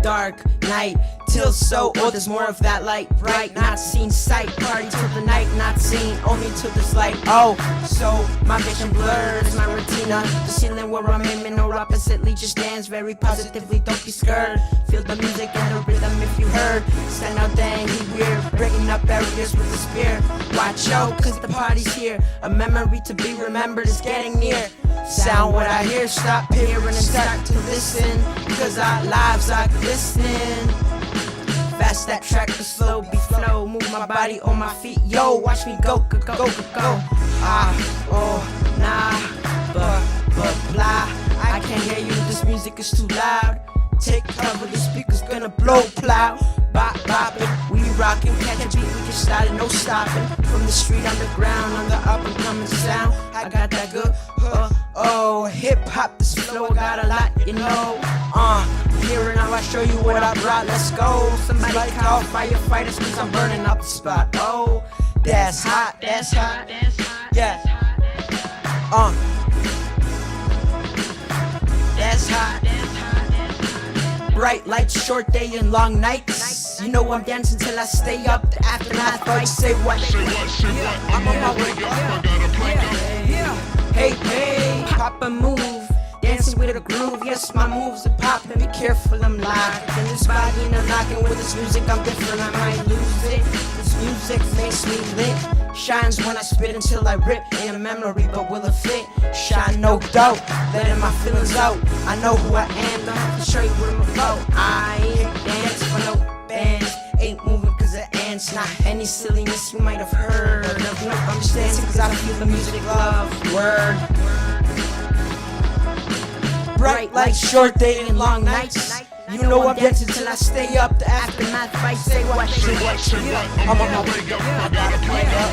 Dark night till so old, there's more of that light, bright, not seen sight. Party till the night, not seen, only till this light. Oh, so my vision blurs, my retina. The ceiling where I'm aiming, or oppositely, just dance very positively. Don't be scared. Feel the music and the rhythm if you heard. Stand out there and he weird, breaking up barriers with the spear. Watch out, cause the party's here. A memory to be remembered is getting near. Sound what I hear, stop hearing and start to listen, cause our lives are glistening. Fast that track to slow beat flow, move my body on my feet, yo, watch me go, go, go, go, go. Ah, oh, nah, but blah. I can't hear you, this music is too loud. Take cover, the speaker's gonna blow plow. Bop, boppin', we rockin', catch a beat, we can start it, no stopping. From the street underground, on the up and coming sound, I got that good, oh, hip hop, this flow, I got a lot, you know. Here and now I show you what I brought, let's go. Somebody call firefighters, cause I'm burning up the spot. Oh, that's hot, that's hot, yeah. That's hot. Bright lights, short day and long nights. You know I'm dancing till I stay up. The aftermath, oh, you say what? I'm on my way up. Hey, hey, pop and move. Dancing with a groove, yes, my moves are popping. Be careful, I'm live. In this body and I'm knocking with this music, I'm different, I might lose it. This music makes me lit. Shines when I spit until I rip. In a memory, but will it fit? Shine, no doubt. Letting my feelings out. I know who I am, don't have to show you where I'm about. I ain't It's not any silliness you might have heard of. No, I'm just dancing cause I feel the music love. Word. Bright lights, short day and long nights. You know I'm dancing till I stay up. The aftermath fight, say what, I'm on my way up, I gotta play up.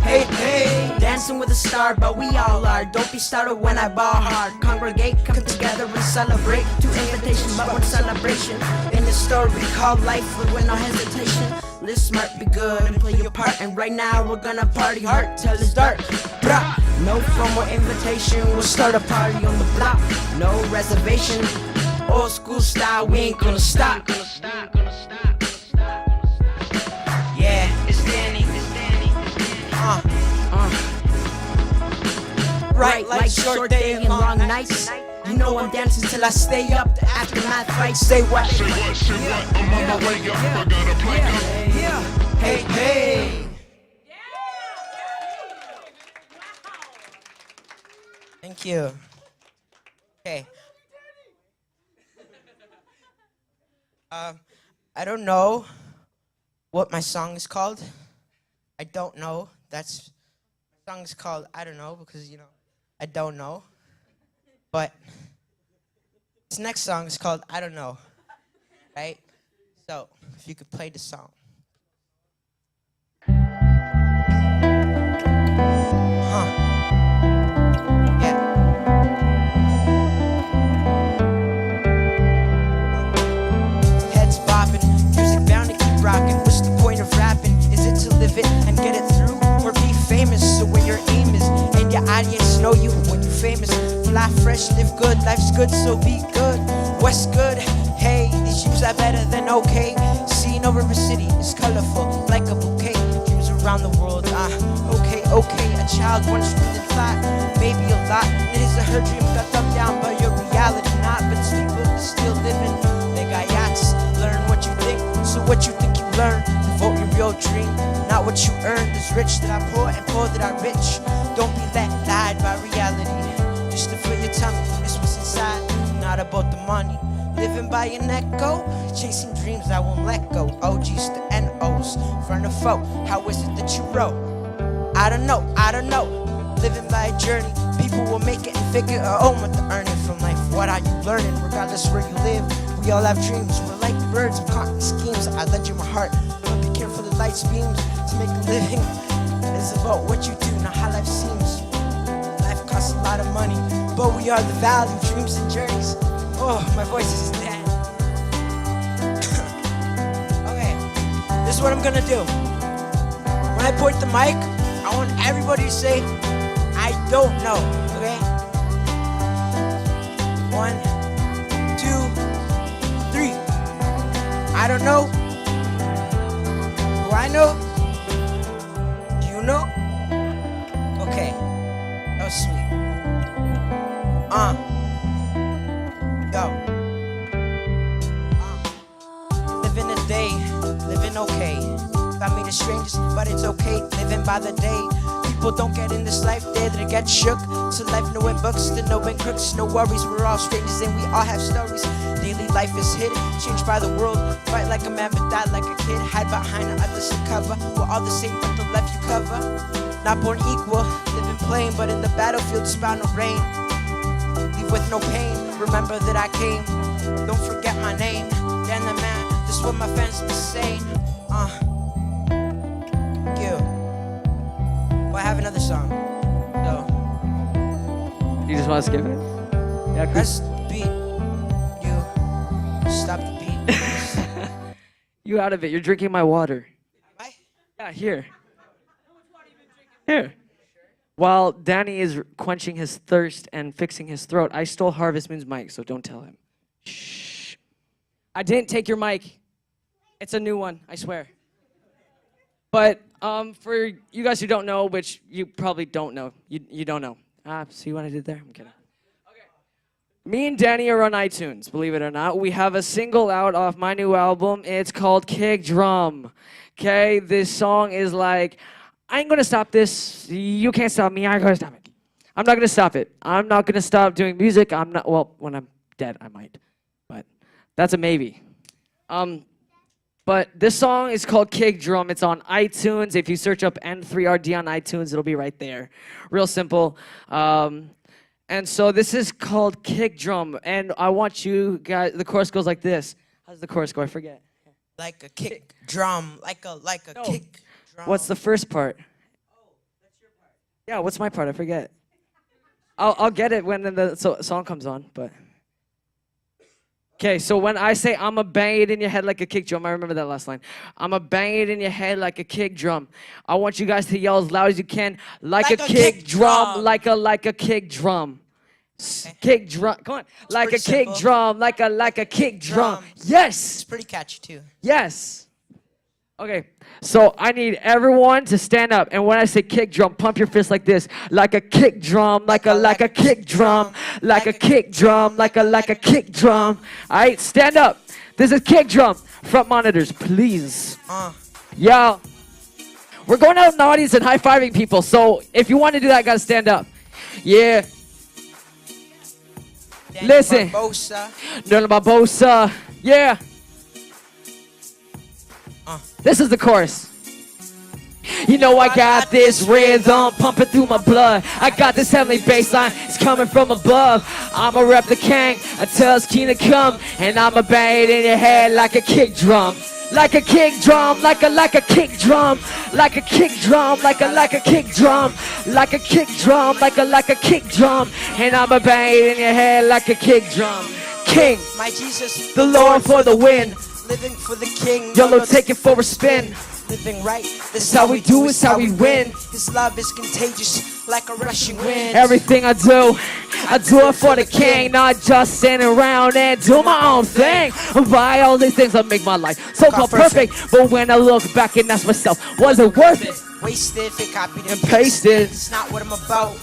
Hey, hey, dancing with a star, but we all are. Don't be startled when I ball hard. Congregate, come together and celebrate. Two invitations, but one celebration. In the story called life, with no hesitation. Live smart, be good, and play your part. And right now we're gonna party hard till it's dark. Brah. No formal invitation, we'll start a party on the block. No reservation, old school style, we ain't gonna stop. Yeah, it's Danny. Bright lights, short day and long nights. You know I'm dancing till I stay up. The aftermath fight, say what? I'm on my way up, I gotta play up. Hey, hey. Thank you. Okay. I don't know what my song is called. I don't know. My song is called I Don't Know because, I don't know. But this next song is called I Don't Know. Right? So, if you could play the song. Rockin', what's the point of rapping? Is it to live it and get it through, or be famous? So when your aim is, and your audience know you when you're famous, fly fresh, live good, life's good, so be good. What's good? Hey, these dreams are better than okay. Seeing over the city is colorful, like a bouquet. Dreams around the world, okay. A child once dreamed and thought, maybe a lot. It is her dream got dumbed down by your reality, not. But these people are still living. They got yachts. Learn what you think, so what you think you learn. Devote your real dream, not what you earn. There's rich that are poor and poor that are rich. Don't be led by reality. Just to fill your tummy, it's what's inside, not about the money. Living by an echo, chasing dreams that won't let go. OGs to NOs, front of foe. How is it that you roll? I don't know. Living by a journey, people will make it and figure out what they're earning from life. What are you learning, regardless where you live? We all have dreams, we're like birds with cotton schemes. I lend you my heart, but be careful the light's beams. To make a living is about what you do, not how life seems. Life costs a lot of money, but we are the value, dreams and journeys. Oh, my voice is dead. Okay, this is what I'm gonna do. When I point the mic, I want everybody to say, I don't know, okay? 1, 2, 3. I don't know. Do I know? Do you know? Okay. That was sweet. Living a day, living okay. I meet the strangers, but it's okay. Living by the day. People don't get in this life, they get shook. To life knowing books, to knowing crooks. No worries, we're all strangers and we all have stories. Daily life is hidden, changed by the world. Fight like a man, but die like a kid. Hide behind others to cover. We're all the same, but the left you cover. Not born equal, living plain, but in the battlefield, spell no rain. Leave with no pain, remember that I came. Don't forget my name, Dan the man. This is what my fans be saying. I have another song, so. You just want to skip it? Yeah, cool. Press the beat. You stop the beat. You out of it. You're drinking my water. Am I? Yeah, here. Here. While Danny is quenching his thirst and fixing his throat, I stole Harvest Moon's mic, so don't tell him. Shh. I didn't take your mic. It's a new one, I swear. But for you guys who don't know, which you probably don't know, you don't know. See what I did there? I'm kidding. Okay. Me and Danny are on iTunes, believe it or not. We have a single out off my new album. It's called Kick Drum. Okay, this song is like, I ain't gonna stop this. You can't stop me. I'm gonna stop it. I'm not gonna stop it. I'm not gonna stop doing music. I'm not. Well, when I'm dead, I might. But that's a maybe. But But this song is called Kick Drum. It's on iTunes. If you search up N3RD on iTunes, it'll be right there. Real simple. And so this is called Kick Drum. And I want you guys, the chorus goes like this. How's the chorus go? I forget. Like a kick drum, like a No. kick drum. What's the first part? Oh, that's your part. Yeah, what's my part? I forget. I'll get it when the song comes on, but. Okay, so when I say I'ma bang it in your head like a kick drum, I remember that last line. I'ma bang it in your head like a kick drum. I want you guys to yell as loud as you can, like a kick drum, like a kick drum. Kick drum, come on, like a pretty kick simple. drum, like a kick drum. Drum. Yes, It's pretty catchy too. yes. Okay, so I need everyone to stand up, and when I say kick drum, pump your fist like this, like a kick drum, like a kick drum, like a kick drum, like a kick drum. All right, stand up. This is kick drum. Front monitors, please. Y'all, we're going out in the audience and high-fiving people, so if you want to do that, gotta stand up. Yeah. Daniel Listen. Barbosa. Nona Barbosa. Yeah. This is the chorus. You know I got this rhythm pumping through my blood. I got this heavenly bass line, it's coming from above. I'ma rep the king until it's keen to come. And I'ma bang it in your head like a kick drum. Like a kick drum, like a kick drum. Like a kick drum, like a kick drum. Like a kick drum, like a kick drum. And I'ma bang it in your head like a kick drum. King, My Jesus, the Lord for the win. living for the King. YOLO, take it for a spin. Living right, this is how we do, it's how we win. His love is contagious, like a rushing wind. Everything I do it for the king. Not just stand around and do my own thing. By all these things I make my life so-called perfect. But when I look back and ask myself, was it worth it? Wasted, they copied And pasted. It's not what I'm about.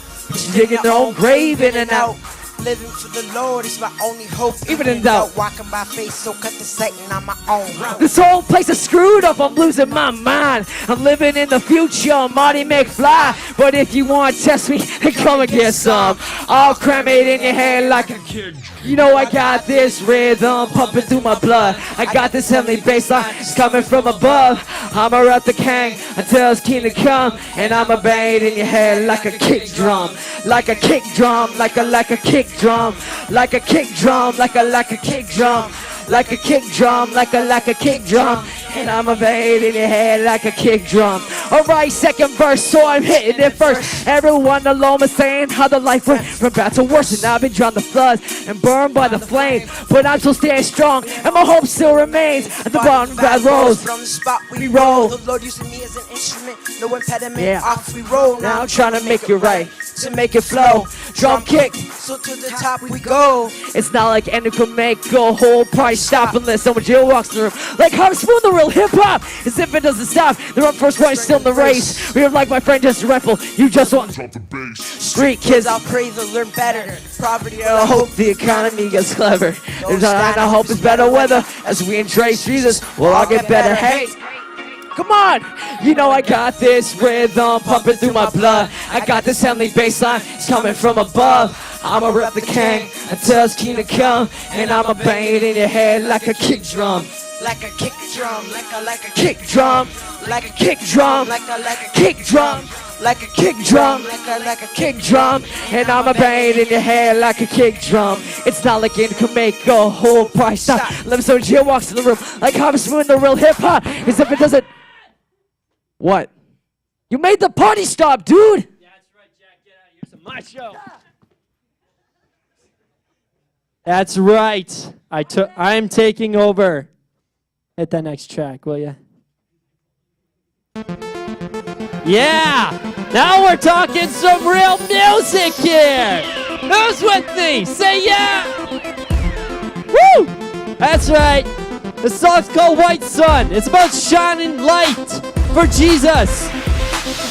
Digging their own grave in and out. Living for the Lord is my only hope. Even in doubt. Walking by faith, so cut the Satan on my own road. This whole place is screwed up, I'm losing my mind. I'm living in the future, I'm Marty McFly. But if you want to test me, then come and get some. I'll cram it in your head like a kid. You know I got this rhythm pumping through my blood. I got this heavenly bass line, it's coming from above. I'ma rep the king until it's keen to come. And I'ma bang it in your head like a kick drum. Like a kick drum, like a kick drum. Like a kick drum, like a kick drum. Like a kick drum, like a kick drum. And I'ma bang it in your head like a kick drum. Alright, second verse, so I'm hitting it first. Everyone alone is saying how the life went from bad to worse. And I've been drowned in the floods and burned by the flame. But I'm still staying strong, and my hope still remains. At the bottom of bad roads, From the spot we roll. The Lord using me as an instrument, no impediment. Yeah. Off we roll. Now I'm trying to make it right, to make it flow. Drum kick, So to the top we go. it's not like anyone can make a whole party stop unless someone Jill walks in the room. Like how to spoon the real hip hop, as if it doesn't stop. They're on first point, still in the race. We are like my friend Justin Reffel, you just want street kids. I'll pray they'll learn better. Poverty, I hope the economy gets clever. And I hope it's better weather as we embrace Jesus. We'll all get better. Hey, come on! You know I got this rhythm pumping through my blood. I got this heavenly bass line, it's coming from above. I'ma rep the king until it's keen to come. And I'ma bang it in your head like a kick drum. like a kick drum, like a Kick drum, like a kick drum, like a kick drum, like a kick drum, like a kick drum. And I'ma bang it in your head like a kick drum. It's not like it can make a whole price stop. Let me so Jill walks in the room like Harvest Moon, the real hip hop. As if it doesn't. What? You made the party stop, dude. That's right, Jack. Get out of here. It's my show. That's right. I'm taking over. Hit that next track, will ya? Yeah! Now we're talking some real music here! Who's with me? Say yeah! Woo! That's right. The song's called White Sun. It's about shining light for Jesus.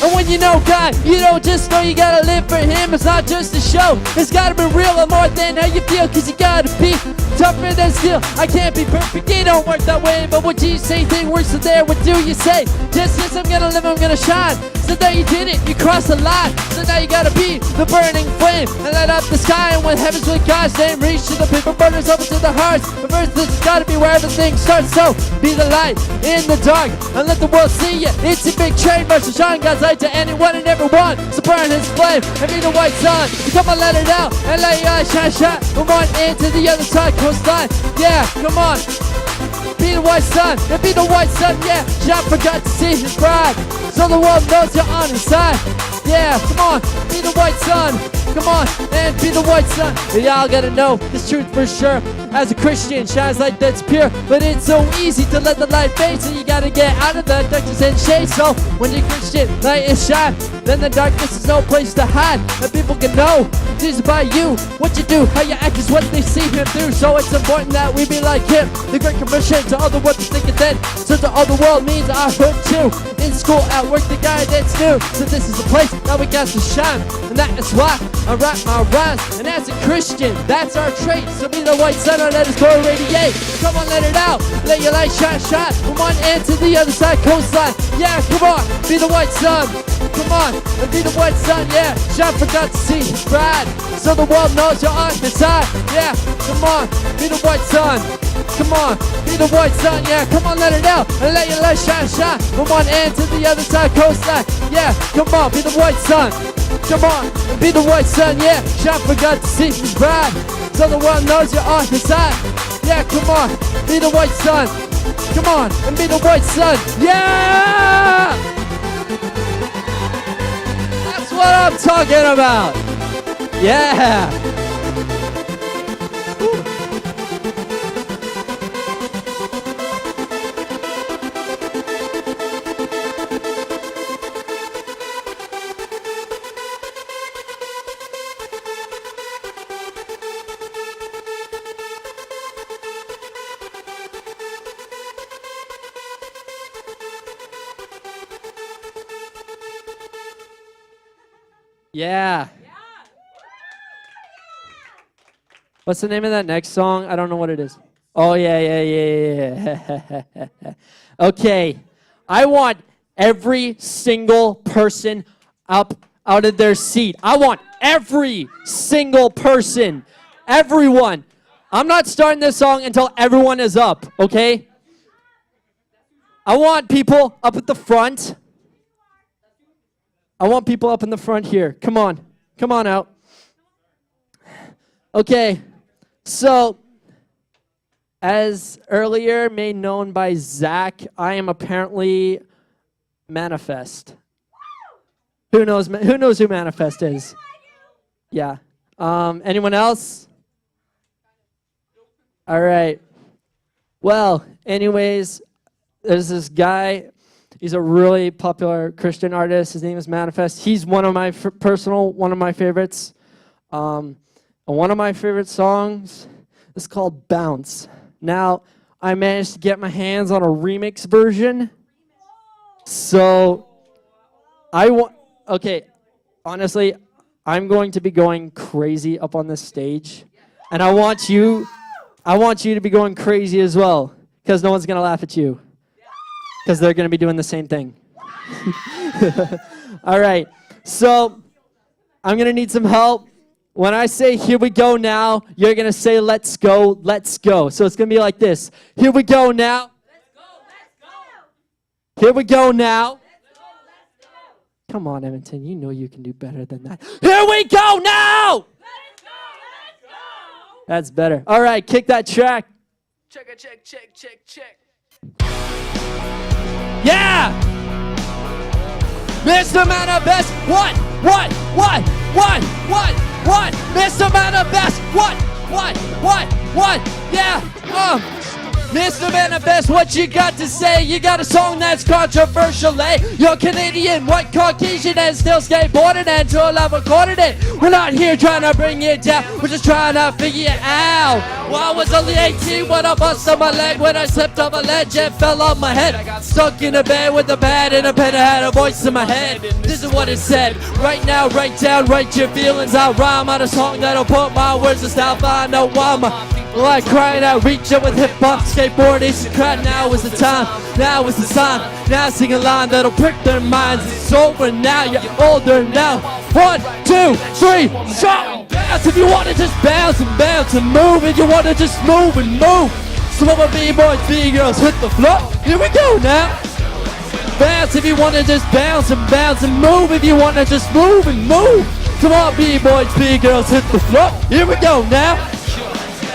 And when you know God, you don't just know you gotta live for Him. It's not just a show. It's gotta be real and more than how you feel, cause you gotta be tougher than steel. I can't be perfect, it don't work that way. But what you say, thing works so there. What do you say? Just yes, I'm gonna live, I'm gonna shine. So there you did it, you crossed the line. So now you gotta be the burning flame and light up the sky. And when heaven's with God's name, reach to the people, burners over to the hearts. But first, this has gotta be where everything starts. So be the light in the dark and let the world see you. It's a big train rush to shine God's light to anyone and everyone. So burn his flame and be the white sun. You come on, let it out and let your eyes shine, shine. Come on into the other side, coastline. Yeah, come on. Be the white sun, and be the white sun, yeah. John forgot to see his bride, so the world knows you're on his side. Yeah, come on, be the white sun. Come on, and be the white sun. Y'all gotta know this truth for sure. As a Christian, shines light that's pure. But it's so easy to let the light fade, so you gotta get out of the darkness and shade. So when you're Christian, light is shine, then the darkness is no place to hide. And people can know Jesus by you. What you do, how you act is what they see him through. So it's important that we be like him. The Great Commission to all the world is thinking then. So to all the world means our hood too. In school, at work, the guy that's new. So this is a place that we got to shine. And that is why I write my rhymes. And as a Christian, that's our trait. So be the white sun and let us go radiate. Come on, let it out. Let your light shine, shine. From one end to the other side, coastline. Yeah, come on, be the white sun. Come on, and be the white sun, yeah. John forgot to see his bride, so the world knows you're on his side. Yeah, come on, be the white sun. Come on, be the white sun, yeah. Come on, let it out and let your light shine, shine. From one end to the other side, coastline. Yeah, come on, be the white sun. Come on, and be the white sun, yeah. John forgot to see his bride, so the world knows you're on his side. Yeah, come on, be the white sun. Come on, and be the white sun, yeah! That's what I'm talking about. Yeah. Yeah. What's the name of that next song? I don't know what it is. Oh, yeah. Okay. I want every single person up out of their seat. I want every single person. Everyone. I'm not starting this song until everyone is up, okay? I want people up at the front. I want people up in the front here. Come on. Come on out. Okay. So, as earlier made known by Zach, I am apparently Manifest. Who knows who Manifest is? Yeah. Anyone else? All right. Well, anyways, there's this guy. He's a really popular Christian artist. His name is Manifest. He's one of my one of my favorites. One of my favorite songs is called Bounce. Now, I managed to get my hands on a remix version. So, okay, honestly, I'm going to be going crazy up on this stage. And I want you to be going crazy as well, because no one's going to laugh at you. Because they're going to be doing the same thing. All right. So I'm going to need some help. When I say here we go now, you're going to say let's go, let's go. So it's going to be like this. Here we go now. Let's go, let's go. Here we go now. Let's go, let's go. Come on, Edmonton. You know you can do better than that. Here we go now. Let's go, let's go. That's better. All right. Kick that track. Check it, check, check, check, check. Yeah! Mr. Manifest, what? Mr. Manifest, what? Yeah, Mr. Manifest, what you got to say? You got a song that's controversial, eh? You're Canadian, white Caucasian, and still skateboarding and to a level recorded it. We're not here trying to bring it down, we're just trying to figure it out. Well, I was only 18 when I busted my leg, when I slipped off a ledge and fell on my head. I got stuck in a bed with a pad and a pen, I had a voice in my head. This is what it said, right now, write down, write your feelings. I'll rhyme out a song that'll put my words to style. I know why my Like crying out, reach out with hip-hop, skateboard, it's crowd. Now is the time, now is the time. Now sing a line that'll prick their minds. It's over now, you're older now. 1, 2, 3, shot! Bounce if you wanna just bounce and move. If you wanna just move and move. Some of my B-boys, B-girls hit the floor. Here we go now. Bounce if you wanna just bounce and move. If you wanna just move and move. Come on, B-boys, B-girls hit the floor. Here we go now.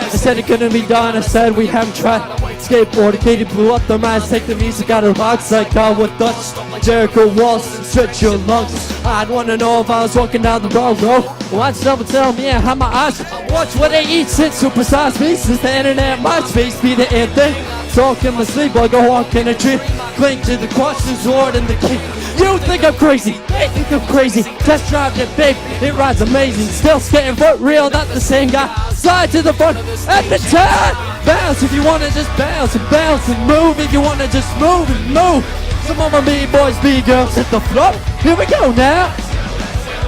I said it couldn't be done, I said we haven't tried. Skateboard, Katie blew up the minds, take the music out of rocks like God with Dutch. Jericho walls, stretch your lungs. I'd wanna know if I was walking down the wrong road. Watch someone tell me how my eyes watch what they eat, sit super size me. Since the internet, my space be the end thing. Talk in my sleep, I go walk in a tree. Cling to the cross, the sword and the key. You think I'm crazy, they think I'm crazy. Test drive that babe, it rides amazing. Still skating for real, not the same guy. Slide to the front at the time. Bounce if you wanna just bounce and move. If you wanna just move and move. Some of my B-boys, B-girls hit the floor. Here we go now.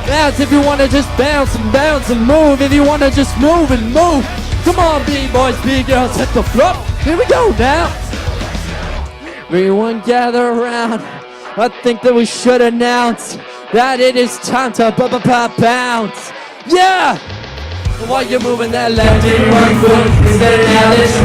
Bounce if you wanna just bounce and move. If you wanna just move and move. Come on, B-boys, B-girls hit the floor. Here we go now. Everyone gather around. I think that we should announce that it is time to bounce. Yeah! While you're moving that left and right foot, instead of now this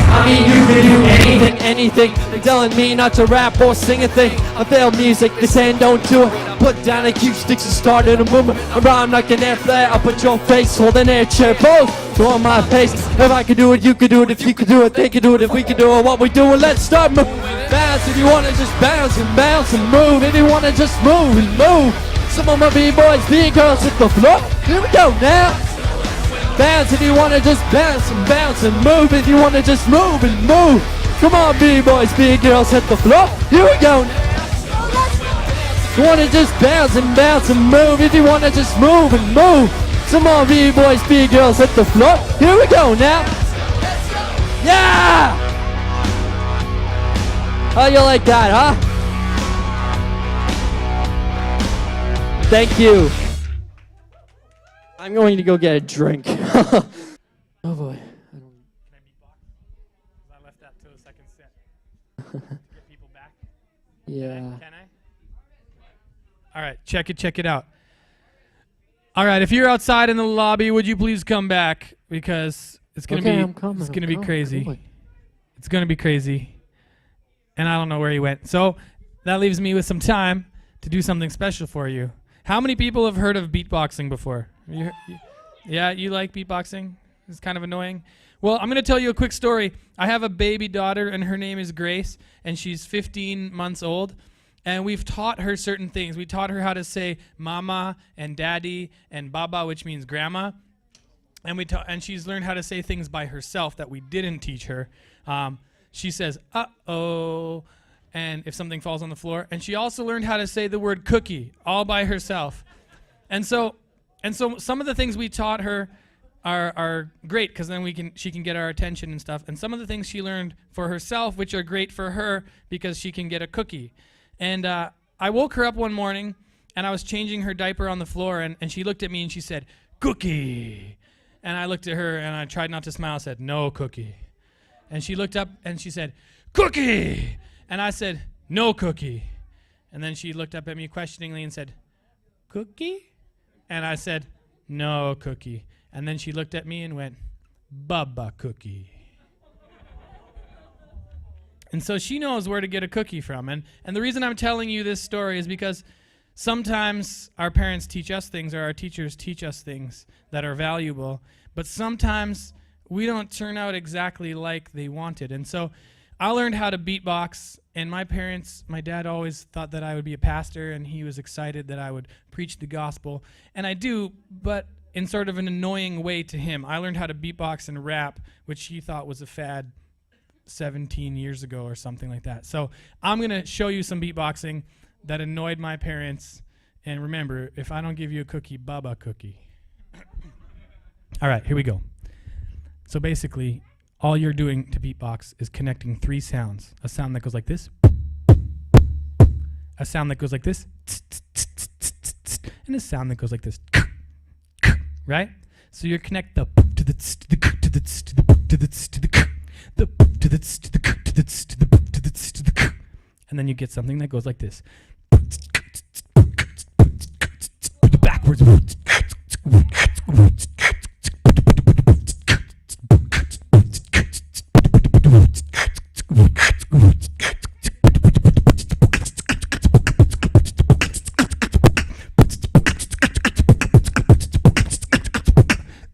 I mean, you can do anything. They're telling me not to rap or sing a thing. I fail music, they're saying don't do it. Put down a cue sticks and started a movement. I rhyme like an air flare, I'll put your face, hold an air chair, both on my pace. If I could do it, you could do it. If you could do it, they could do it. If we could do it, what we doing, let's start moving. Bounce if you wanna just bounce and move. If you wanna just move and move. Some of my B-boys, B-girls hit the floor. Here we go now. Bounce if you wanna just bounce and move. If you wanna just move and move. Come on, B-boys, B-girls hit the floor. Here we go now. You wanna just bounce and move. If you wanna just move and move. Come on, B-boys, B-girls hit the floor. Here we go now. Yeah! How you like that, huh? Thank you. I'm going to go get a drink. Oh boy. Can I beatbox? I left that till the second set. Get people back. Yeah. Can I? All right, check it out. All right, if you're outside in the lobby, would you please come back, because it's gonna be crazy. Boy. It's gonna be crazy, and I don't know where he went. So that leaves me with some time to do something special for you. How many people have heard of beatboxing before? Yeah, you like beatboxing? It's kind of annoying. Well, I'm going to tell you a quick story. I have a baby daughter, and her name is Grace, and she's 15 months old. And we've taught her certain things. We taught her how to say mama and daddy and baba, which means grandma. And she's learned how to say things by herself that we didn't teach her. She says, uh-oh, and if something falls on the floor. And she also learned how to say the word cookie all by herself. And so some of the things we taught her are great, because then she can get our attention and stuff. And some of the things she learned for herself, which are great for her, because she can get a cookie. And I woke her up one morning, and I was changing her diaper on the floor, and she looked at me and she said, cookie. And I looked at her and I tried not to smile. I said, no cookie. And she looked up and she said, cookie. And I said, no cookie. And then she looked up at me questioningly and said, cookie? And I said, no cookie. And then she looked at me and went, Baba cookie. And so she knows where to get a cookie from. And the reason I'm telling you this story is because sometimes our parents teach us things, or our teachers teach us things that are valuable, but sometimes we don't turn out exactly like they wanted. And so I learned how to beatbox, and my dad always thought that I would be a pastor, and he was excited that I would preach the gospel. And I do, but in sort of an annoying way to him. I learned how to beatbox and rap, which he thought was a fad 17 years ago or something like that. So I'm going to show you some beatboxing that annoyed my parents. And remember, if I don't give you a cookie, Baba cookie. All right, here we go. So basically, all you're doing to beatbox is connecting three sounds. A sound that goes like this. A sound that goes like this. And a sound that goes like this. Right? So you connect the to the and then you get something that goes like this. Backwards.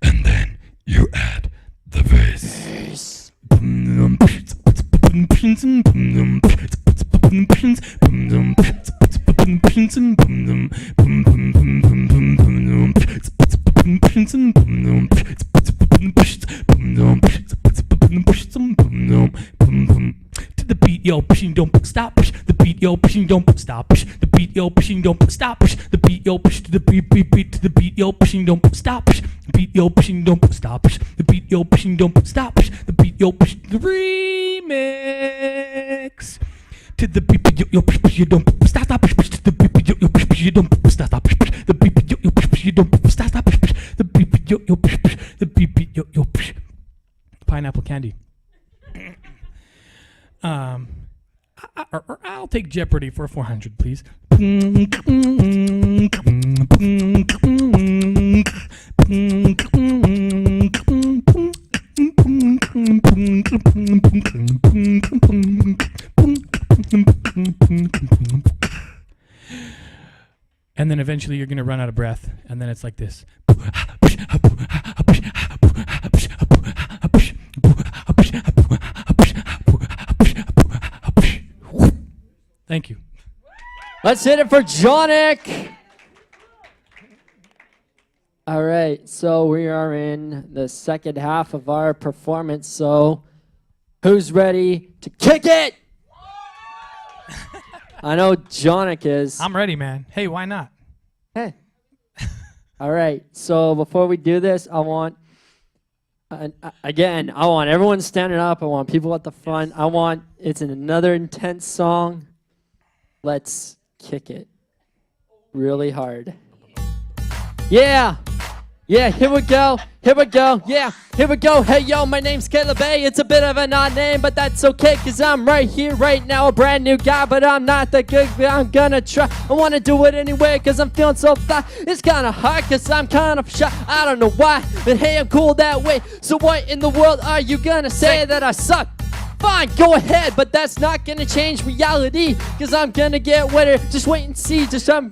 And then you add the bass. To the beat, yo, pushing, don't stop. The beat, yo, pushing, don't stop. The beat, yo, pushing, don't stop. The beat, yo, push to the beat, to the beat, yo, pushing, don't stop. The beat, yo, pushing, don't stop. The beat, yo, pushing, don't stop. The beat, yo, push the remix. To the beat, yo, push, you don't stop. To the beat, yo, push, you don't stop. The beat, yo, push, you don't stop. The beat, yo, push, the beat, yo, push. Pineapple candy. I'll take Jeopardy for 400, please. And then eventually you're going to run out of breath, and then it's like this. Thank you. Let's hit it for Jonic. All right, so we are in the second half of our performance. So who's ready to kick it? I know Jonic is. I'm ready, man. Hey, why not? Hey. All right, so before we do this, I want everyone standing up. I want people at the front. It's another intense song. Let's kick it really hard. Yeah, here we go, yeah, here we go. Hey, yo, my name's Caleb A. It's a bit of an odd name, but that's okay, cause I'm right here, right now, a brand new guy, but I'm not that good, but I'm gonna try. I wanna do it anyway, cause I'm feeling so fly. It's kinda hard, cause I'm kind of shy, I don't know why, but hey, I'm cool that way. So what in the world are you gonna say that I suck? Fine, go ahead, but that's not gonna change reality, cause I'm gonna get wetter. Just wait and see, I'm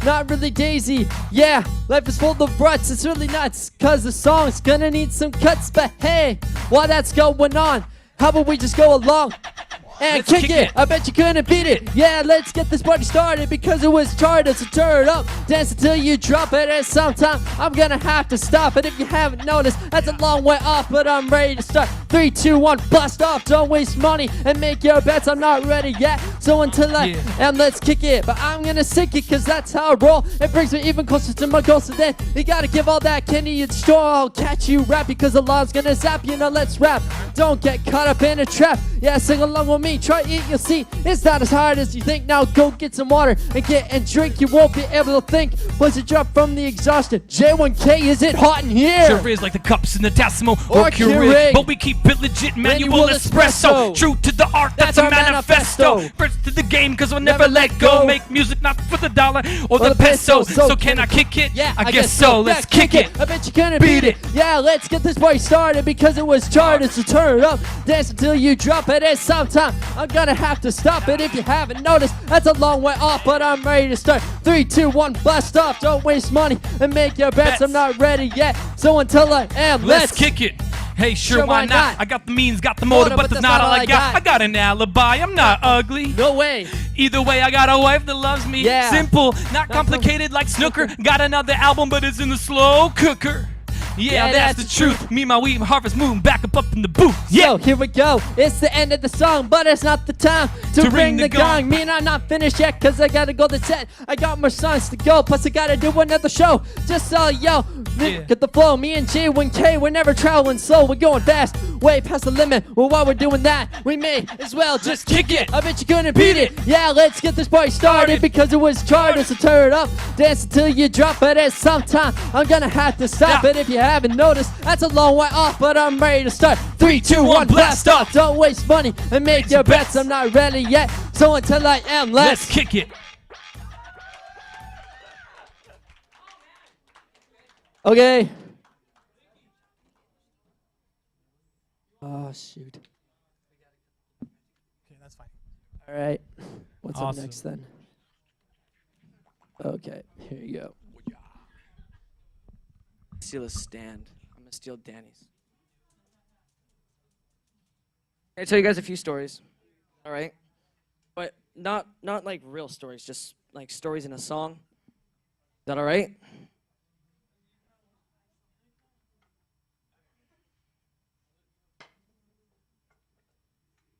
not really Daisy. Yeah, life is full of ruts, it's really nuts, cause the song's gonna need some cuts. But hey, while that's going on, how about we just go along and kick it? I bet you couldn't beat it. Yeah, let's get this party started, because it was charted, so turn it up, dance until you drop it. And sometime I'm gonna have to stop it. If you haven't noticed, that's a long way off, but I'm ready to start. 3, 2, 1, blast off. Don't waste money and make your bets. I'm not ready yet, so until I am, let's kick it. But I'm gonna sink it, cause that's how I roll. It brings me even closer to my goal. So then you gotta give all that candy and store. I'll catch you rap, because the law's gonna zap you. Now let's rap, don't get caught up in a trap. Yeah, sing along with me, try it, you'll see it's not as hard as you think. Now go get some water and drink. You won't be able to think once you drop from the exhaustion. J1K, is it hot in here? Sure is, like the cups in the Tassimo or Keurig. But we keep it legit, manual espresso. True to the art, that's a manifesto. First to the game, cause we'll never let go. Make music not for the dollar or the peso. So can I kick it? Yeah, I guess so. Let's kick it. I bet you couldn't beat it. Yeah, let's get this party started, because it was charted, so turn it up, dance until you drop it. And sometime I'm gonna have to stop it. If you haven't noticed, that's a long way off, but I'm ready to start. 3, 2, 1, blast off. Don't waste money and make your bets. I'm not ready yet, so until I am, let's kick it. Hey, sure, why not? I got the means, got the motive, but that's not all I got. I got an alibi, I'm not ugly. No way. Either way, I got a wife that loves me. Yeah. Simple, not complicated like snooker. Got another album, but it's in the slow cooker. Yeah, that's the truth. Me, my weed, my harvest moon, back up in the booth. Yeah, so here we go. It's the end of the song, but it's not the time to ring the gong. Me and I'm not finished yet, cause I gotta go to set. I got more songs to go, plus I gotta do another show. Just so yo, get the flow. Me and J1K, we're never traveling slow. We're going fast, way past the limit. Well, while we're doing that, we may as well just kick it. I bet you couldn't beat it. Yeah, let's get this party started, because it was charted, so turn it up, dance until you drop it. At some time I'm gonna have to stop it. If you haven't noticed. That's a long way off, but I'm ready to start. 3, 2, 1, blast off. Don't waste money and make your bets. I'm not ready yet, so until I am, Let's kick it. Okay. Oh, shoot. Okay, that's fine. All right. What's Awesome. up next then? Okay, here you go. Steal a stand. I'm gonna steal Danny's. I tell you guys a few stories, all right? But not like real stories, just like stories in a song. Is that all right?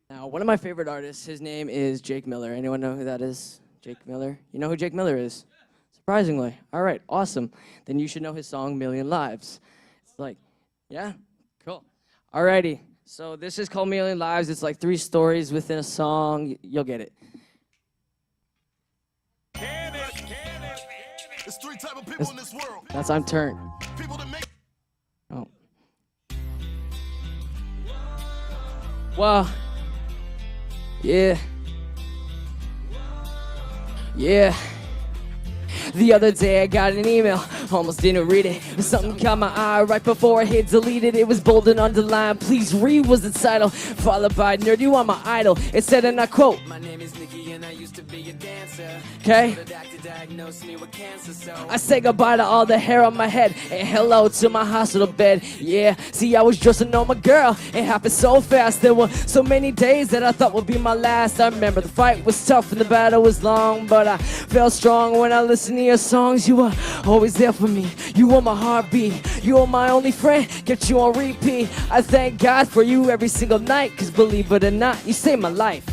Now, one of my favorite artists, his name is Jake Miller. Anyone know who that is? Jake Miller? You know who Jake Miller is? Surprisingly. All right, awesome. Then you should know his song, Million Lives. It's like, yeah, cool. Alrighty, so this is called Million Lives. It's like 3 stories within a song. You'll get it. There's 3 type of people in this world. That's I'm turned. People that make Oh. Well, yeah. Yeah. The other day I got an email, almost didn't read it. Something caught my eye right before I hit delete it. It was bold and underlined, please read was the title. Followed by, nerd, you are my idol. It said, and I quote, my name is Nikki and I used to be a dancer. Okay? The doctor diagnosed me with cancer, so I say goodbye to all the hair on my head and hello to my hospital bed. Yeah, see I was just a normal girl. It happened so fast, there were so many days that I thought would be my last. I remember the fight was tough and the battle was long, but I felt strong when I listened to your songs. You were always there for me. You were my heartbeat. You were my only friend. Kept you on repeat. I thank God for you every single night, cause believe it or not, you saved my life.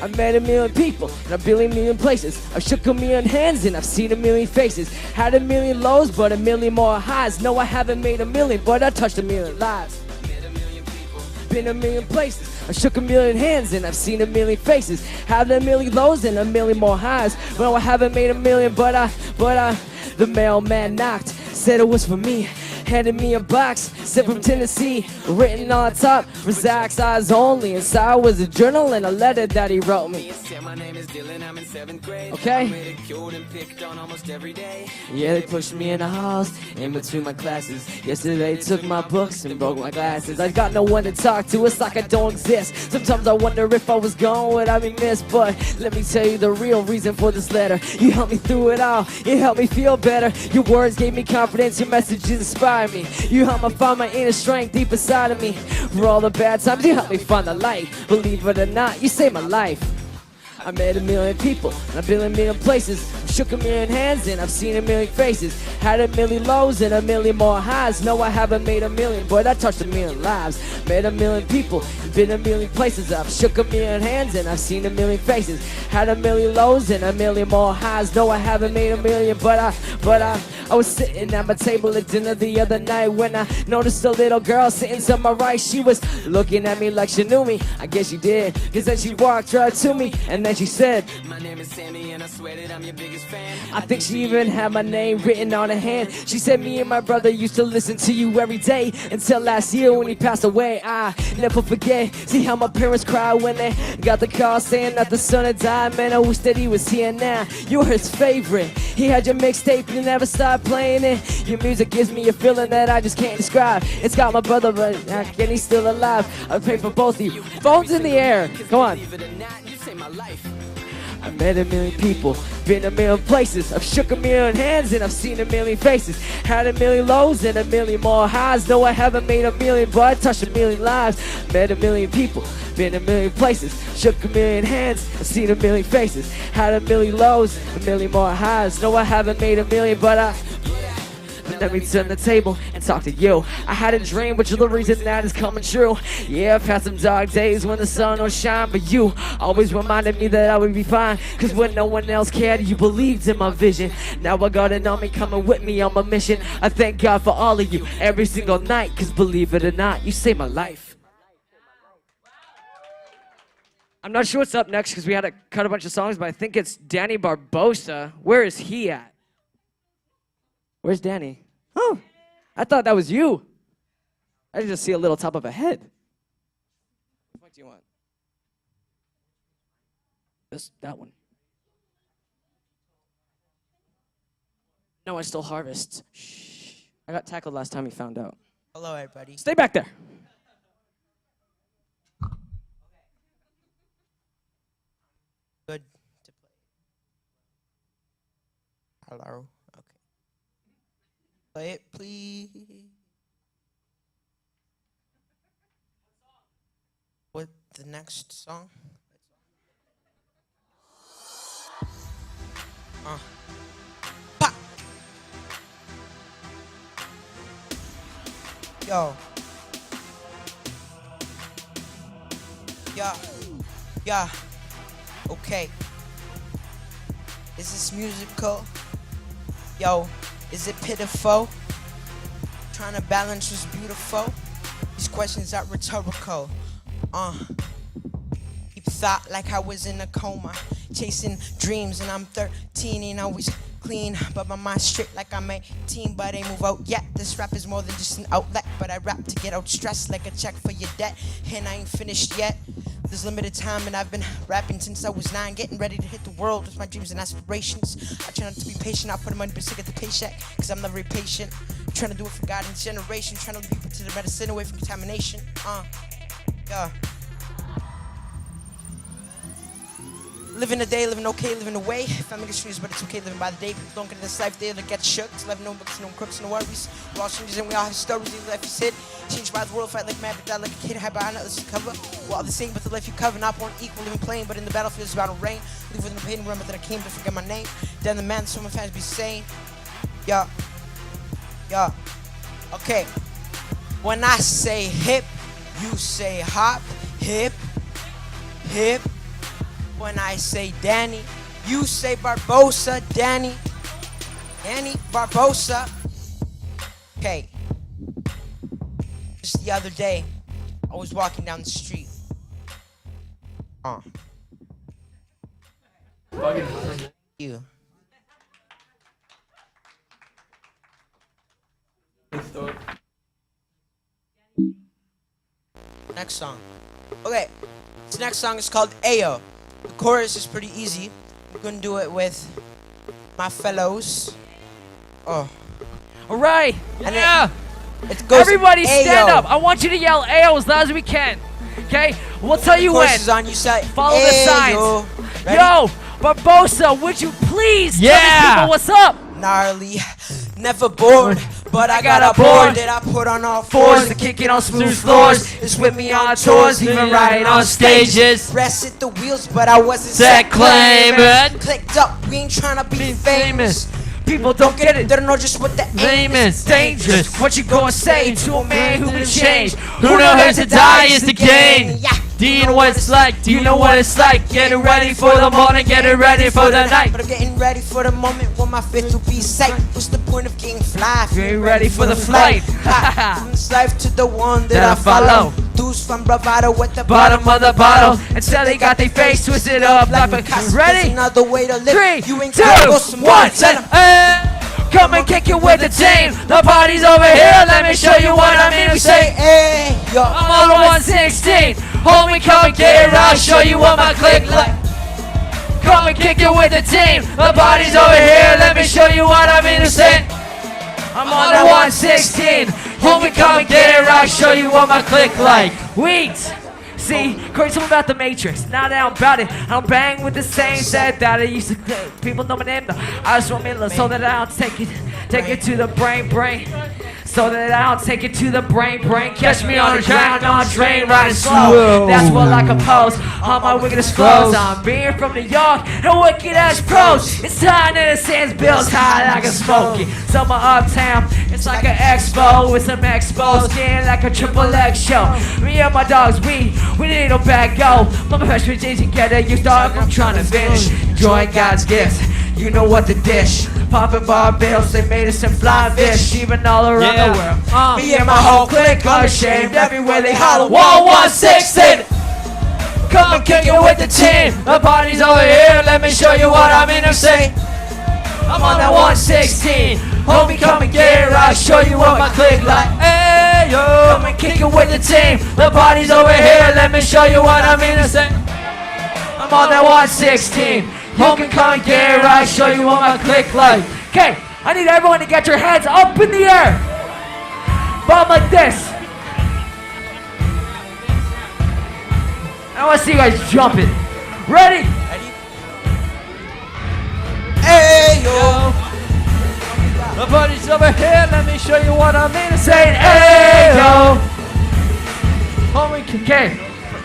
I met a million people in a billion places. I've shook a million hands and I've seen a million faces. Had a million lows, but a million more highs. No, I haven't made a million, but I touched a million lives. Been a million places. I shook a million hands and I've seen a million faces. Had a million lows and a million more highs. Well, I haven't made a million, but the mailman knocked, said it was for me. Handed me a box, sent from Tennessee. Written on top, for Zach's eyes only. Inside was a journal and a letter that he wrote me. Okay? Yeah, they pushed me in the halls, in between my classes. Yesterday they took my books and broke my glasses. I got no one to talk to, it's like I don't exist. Sometimes I wonder if I was gone, would I be missed? But let me tell you the real reason for this letter. You helped me through it all, it helped me feel better. Your words gave me confidence, your messages inspired me. You helped me find my inner strength deep inside of me. For all the bad times, you helped me find the light. Believe it or not, you saved my life. I met a million people, and I've been in a million places. Shook a million hands and I've seen a million faces. Had a million lows and a million more highs. No, I haven't made a million, but I touched a million lives. Met a million people, been a million places. I've shook a million hands and I've seen a million faces. Had a million lows and a million more highs. No, I haven't made a million, but I was sitting at my table at dinner the other night when I noticed a little girl sitting to my right. She was looking at me like she knew me. I guess she did, cause then she walked right to me and then she said, my name is Sammy and I swear that I'm your biggest fan. I think she even had my name written on her hand. She said me and my brother used to listen to you every day until last year when he passed away. I never forget, see how my parents cried when they got the call saying that the son had died. Man, I wish that he was here now. You were his favorite. He had your mixtape, you never stopped playing it. Your music gives me a feeling that I just can't describe. It's got my brother, but and he's still alive. I pray for both of you. Phones in the air. Come on. I met a million people, been a million places. I've shook a million hands and I've seen a million faces. Had a million lows and a million more highs. No, I haven't made a million, but I touched a million lives. Met a million people, been a million places. Shook a million hands, I've seen a million faces. Had a million lows, a million more highs. No, I haven't made a million, but let me turn the table and talk to you. I had a dream, but you're the reason that is coming true. Yeah, I've had some dark days when the sun don't shine, but you always reminded me that I would be fine. Cause when no one else cared, you believed in my vision. Now I got an army coming with me on my mission. I thank God for all of you every single night. Cause believe it or not, you saved my life. I'm not sure what's up next because we had to cut a bunch of songs, but I think it's Danny Barbosa. Where is he at? Where's Danny? Oh, I thought that was you. I just see a little top of a head. What do you want? That one. No, I still harvest. Shh. I got tackled last time he found out. Hello, everybody. Stay back there. Good to play. Hello. Okay. Play it, please. What the next song? Pa! Yo. Yeah. Okay. Is this musical? Yo, is it pitiful? Trying to balance was beautiful. These questions are rhetorical. Deep thought like I was in a coma, chasing dreams, and I'm 13 and always clean, but my mind's straight like I'm 18, but I ain't move out yet. This rap is more than just an outlet, but I rap to get out stressed like a check for your debt, and I ain't finished yet. There's limited time and I've been rapping since I was 9, getting ready to hit the world with my dreams and aspirations. I try not to be patient, I put money but still get the paycheck, cause I'm never very patient. Trying to do it for God and generation, trying to lead people to the medicine away from contamination. Yeah. Living a day, living okay, living away. Family gets streets, but it's okay living by the day. People don't get in this life, they get shook. It's life, no books, no crooks, no worries. We're all strangers and we all have stories. Live life is hid. Changed by the world, fight like mad, but die like a kid. Hide behind others to cover. We're all the same, but the life you cover, not born equal, living plain. But in the battlefield, it's about to rain. Live within the pain, remember that I came to forget my name. Then the man, so my fans be saying, yeah. Okay. When I say hip, you say hop. Hip. When I say Danny, you say Barbosa. Danny Barbosa. Okay. Just the other day, I was walking down the street. You. Next song. Okay. This next song is called Ayo. The chorus is pretty easy. We're gonna do it with my fellows. All right. And Yeah. It goes Everybody stand Ayo. up. I want you to yell Ayo as loud as we can. Okay? We'll tell you The chorus when. is on, you say Follow the signs. Ayo. Ready? Yo, Barbosa, would you please tell Yeah. these people what's up? Gnarly, never bored, but I got a board that I put on all fours to kick it on smooth floors. It's with me on tours, even riding on stages. Rest at the wheels, but I wasn't set claiming. Clicked up, we ain't trying to be famous. People don't get it, they don't know just what the aim is. Dangerous, what you gonna say to a man who can change? Who knows to die is the gain. Yeah. Do you know what it's like? Do you know what it's like? Getting ready for the morning, getting ready for the night. But I'm getting ready for the moment when my fit will be sight. What's the point of getting fly? Getting ready for the flight. From this life to the one that I follow. Dudes from bravado with the Bottom of the bottle, until they got their face twisted up like a There's ready. another way to live. 3, You ain't 2, gotta go some more. 1, Tell 'em. Come and kick it with the team. The party's over here. Let me show you what I mean. We say, hey, yo. I'm on the 116. Homie, come and get it. I'll show you what my click like. Come and kick it with the team. The party's over here. Let me show you what I mean to say. I'm on the 116. Homie, come and get it. I'll show you what my click like. Wait. See, Corey told me about the Matrix. Now that I'm about it, I don't bang with the same set that I used to. People know my name though. I just want me to so that I don't take it to the brain. So that I don't take it to the brain. Catch me on the ground, on drain, riding slow. That's what I compose on my wickedest flows. I'm being from New York and wicked as pros. It's time that it sends bills high like a smoky. Summer uptown, it's like an expo with some expos, skin like a triple X show. Me and my dogs, we need no bad go. Mama fresh with J's together, you start, I'm trying to finish. Enjoying God's gifts, you know what the dish. Popping bar bills, they made us some fly fish, even all around the world. Me and my whole clique unashamed, everywhere they holler, 116. Come and kick it with the team. The party's over here. Let me show you what I mean to say. I'm on that 116. Homie, come and get it, I'll show you what my click like. Hey yo, come and kick it with the team. The party's over here, let me show you what I mean to say. I'm on that 116. Homie, come and get it, I'll show you what my click like. Okay, I need everyone to get your hands up in the air. Bomb like this. I want to see you guys jumping. Ready? Hey yo. The party's over here, let me show you what I mean to say. Saying, hey yo. Homie, okay.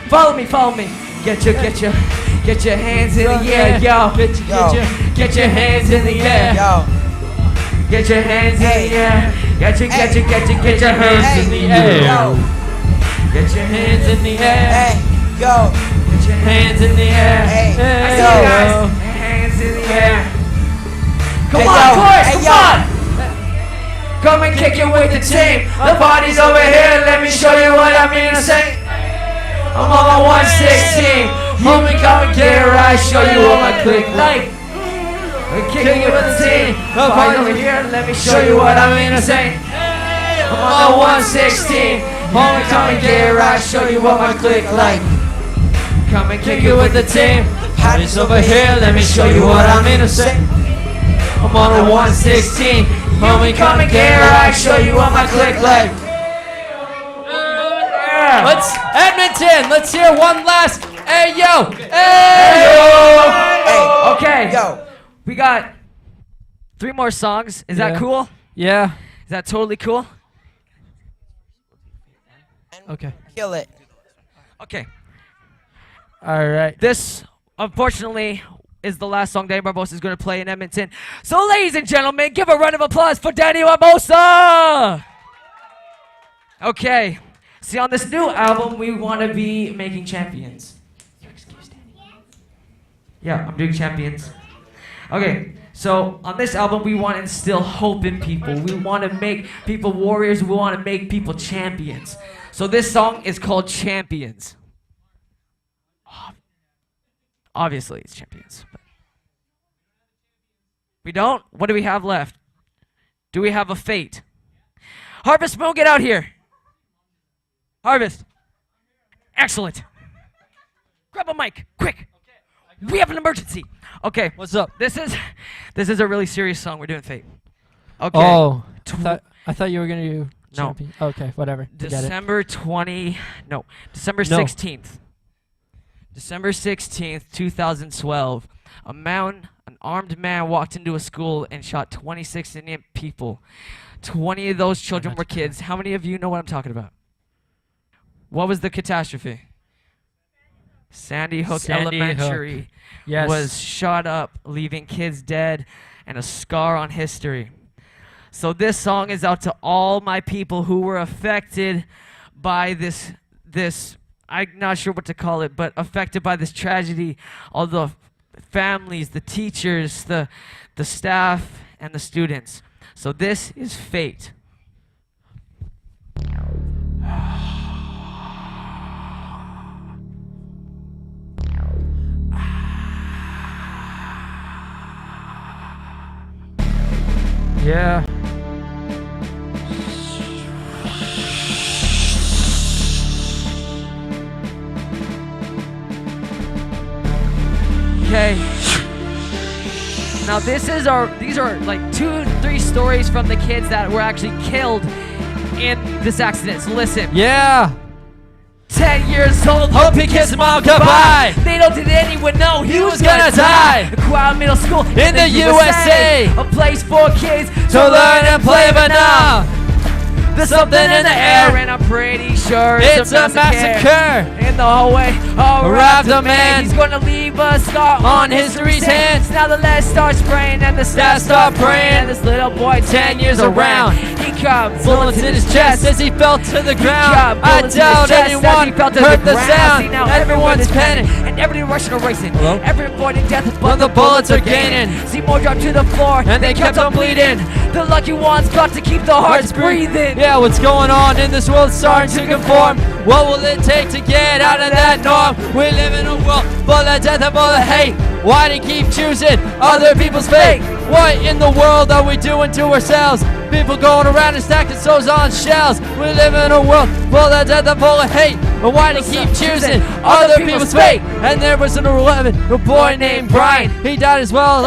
Follow me. Get your hands in the air, yo. Get your hands in the air. Yo. Get your hands in the air. Get your hands in the air. Yo. Get your hands in the air. Hey. Yo. Get your hands in the air. Hey. I see Yo. you guys. Hands in the air. Come Hey, on, yo. chorus, Hey, come yo. on. Come and kick it with the team. The party's over here. Let me show you what I mean to say. I'm on my 116. Homie, come and get it right. Show you what my click like. We're kicking it with the team. The party's over here. Let me show you what I mean to say. I'm on the 116. Homie, come and get it right. Show you what my click like. Come and kick it with the team. The party's over here. Let me show you what I mean to say. I'm on a 116. Homie, come and get it right. Show you what my click like. Yeah. Let's Edmonton. Let's hear one last. Hey yo. Hey, Hey. okay. Yo. We got 3 more songs. Is that Yeah. cool? Yeah. Is that totally cool? Okay. Kill it. Okay. All right. This, unfortunately, is the last song Danny Barbosa is going to play in Edmonton. So, ladies and gentlemen, give a round of applause for Danny Barbosa! Okay. See, on this new album, we want to be making champions. Your excuse, Danny. Yeah, I'm doing champions. Okay, so on this album, we want to instill hope in people. We want to make people warriors. We want to make people champions. So this song is called Champions. Obviously, it's Champions. But we don't? What do we have left? Do we have a fate? Harvest Moon, get out here. Harvest. Excellent. Grab a mic, quick. We have an emergency. Okay. What's up? This is a really serious song. We're doing Fate. Okay. Oh, I thought you were gonna do. No. Champion. Okay, whatever. Forget it. December 16th. December 16th, 2012. An armed man walked into a school and shot 26 innocent people. 20 of those children were kids. How many of you know what I'm talking about? What was the catastrophe? Sandy Hook Elementary Yes. was shot up, leaving kids dead and a scar on history. So this song is out to all my people who were affected by this I'm not sure what to call it, but affected by this tragedy. All the families, the teachers, the staff, and the students. So this is Fate. Yeah. Okay. Now these are like 2-3 stories from the kids that were actually killed in this accident. So listen. Yeah. 10 years old, Hope he kissed mom goodbye. Little did anyone know he was gonna die. Acquired Middle School In the USA. A place for kids To learn and play, but now there's something in the air, and I'm pretty sure it's a massacre. In the hallway, Arrived a man. He's gonna leave a scar On history's hands. Now the lead starts spraying and the staff start praying. And this little boy 10 years around, he comes Bullets in his chest as he fell to the ground. I bullets in his doubt chest as he anyone fell to heard the ground. sound. See, now Everyone's everyone is panicking. And and everybody rushing or racing. Hello? Every avoiding death, but But the bullets are gaining. See more drop to the floor, And they kept on bleeding. The lucky ones got to keep the hearts breathing. Yeah, what's going on in this world starting to conform? What will it take to get out of that norm? We live in a world full of death and full of hate. Why do you keep choosing other people's fate? What in the world are we doing to ourselves? People going around and stacking souls on shelves. We live in a world full of death and full of hate. But why do you keep choosing other people's fate? And there was an 11, a boy named Brian. He died as well,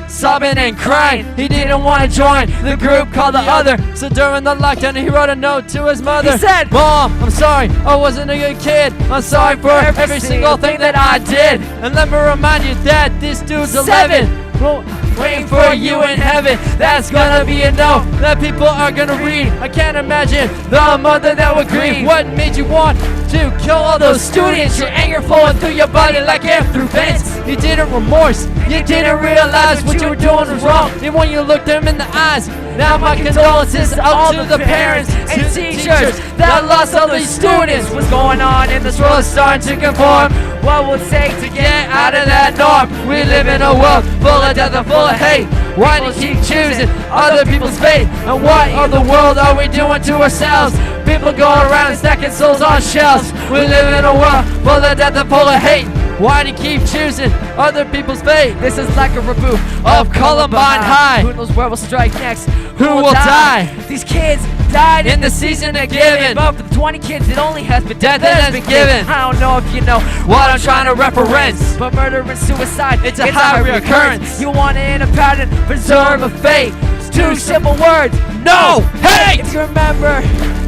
sobbing and crying. He didn't want to join the group called the Other. So during the lockdown, he wrote a note to his mother. He said, Mom, I'm sorry, I wasn't a good kid. I'm sorry for every single thing that I did. And let me remind you that this dude's 11. Well, waiting for you in heaven. That's gonna be a no that people are gonna read. I can't imagine the mother that would grieve. What made you want to kill all those students? Your anger flowing through your body like air through vents. You didn't remorse, you didn't realize what you were doing was wrong. And when you looked them in the eyes, now my condolences out to the parents and teachers that lost all these students. What's going on in this world is starting to conform. What will it take to get out of that norm? We live in a world full of death and full of hate. Why do you keep choosing other people's fate? And what in the world are we doing to ourselves? People going around and stacking souls on shelves. We live in a world full of death and full of hate. Why do you keep choosing other people's fate? this is like a reboot Of Columbine High. Who knows where we'll strike next? Who will die? These kids died In the season of giving. But for the 20 kids, it only has been Death that has been given. I don't know if you know What I'm trying to reference. but murder and suicide, It's a high reoccurrence. You want to end a pattern, preserve a fate. It's two simple words. No hate! If you remember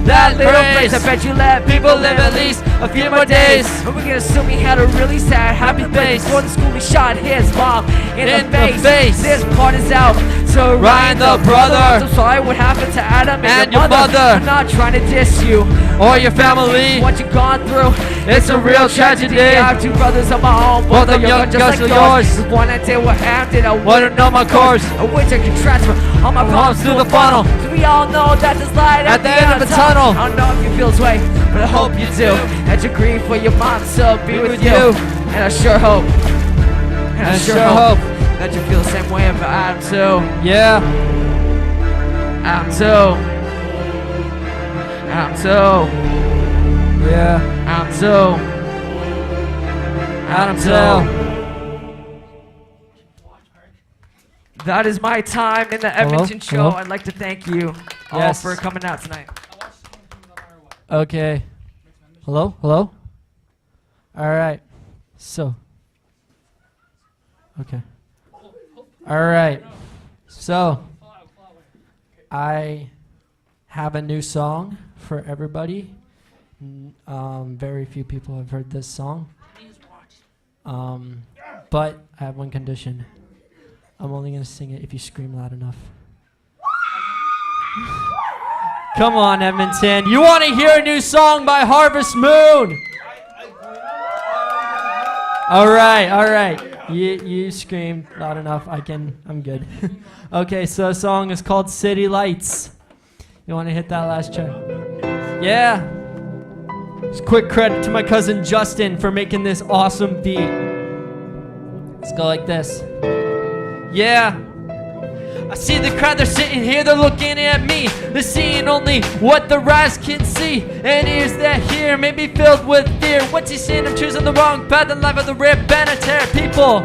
That little phrase, phrase, I bet you let people live at least a few more days. But we're gonna assume he had a really sad, happy face. Before the school, he shot his mom in the face. This part is out to Ryan the brother. I'm sorry what happened to Adam And your your mother. I'm not trying to diss you Or your family. what you've gone through. It's a real tragedy. I have two brothers of my own, Both are of young, just just like like yours. yours. One I did what happened, I Wanna know my course? I wish I could transfer all my Problems problems through the funnel. So we all know that there's light At the end of the tunnel. I don't know if you feel this way, but I hope you do. That your grief for your mom still be with you. And I sure hope, and I sure hope that you feel the same way about Adam too. Yeah. Adam too. Adam too. Yeah. Adam too. Adam too. That is my time in the Edmonton show. Hello? I'd like to thank you all Yes. for coming out tonight. Okay. Hello? Hello? All right. So. Okay. All right. So. I have a new song for everybody. Very few people have heard this song. But I have one condition. I'm only going to sing it if you scream loud enough. Come on, Edmonton. You want to hear a new song by Harvest Moon? All right. You screamed loud enough. I'm good. Okay, so the song is called City Lights. You want to hit that last track? Yeah. Just quick credit to my cousin Justin for making this awesome beat. Let's go like this. Yeah. I see the crowd, they're sitting here, they're looking at me. They're seeing only what their eyes can see. And ears that hear may be filled with fear. What's he saying? I'm choosing the wrong path in life of the rip and a tear. People,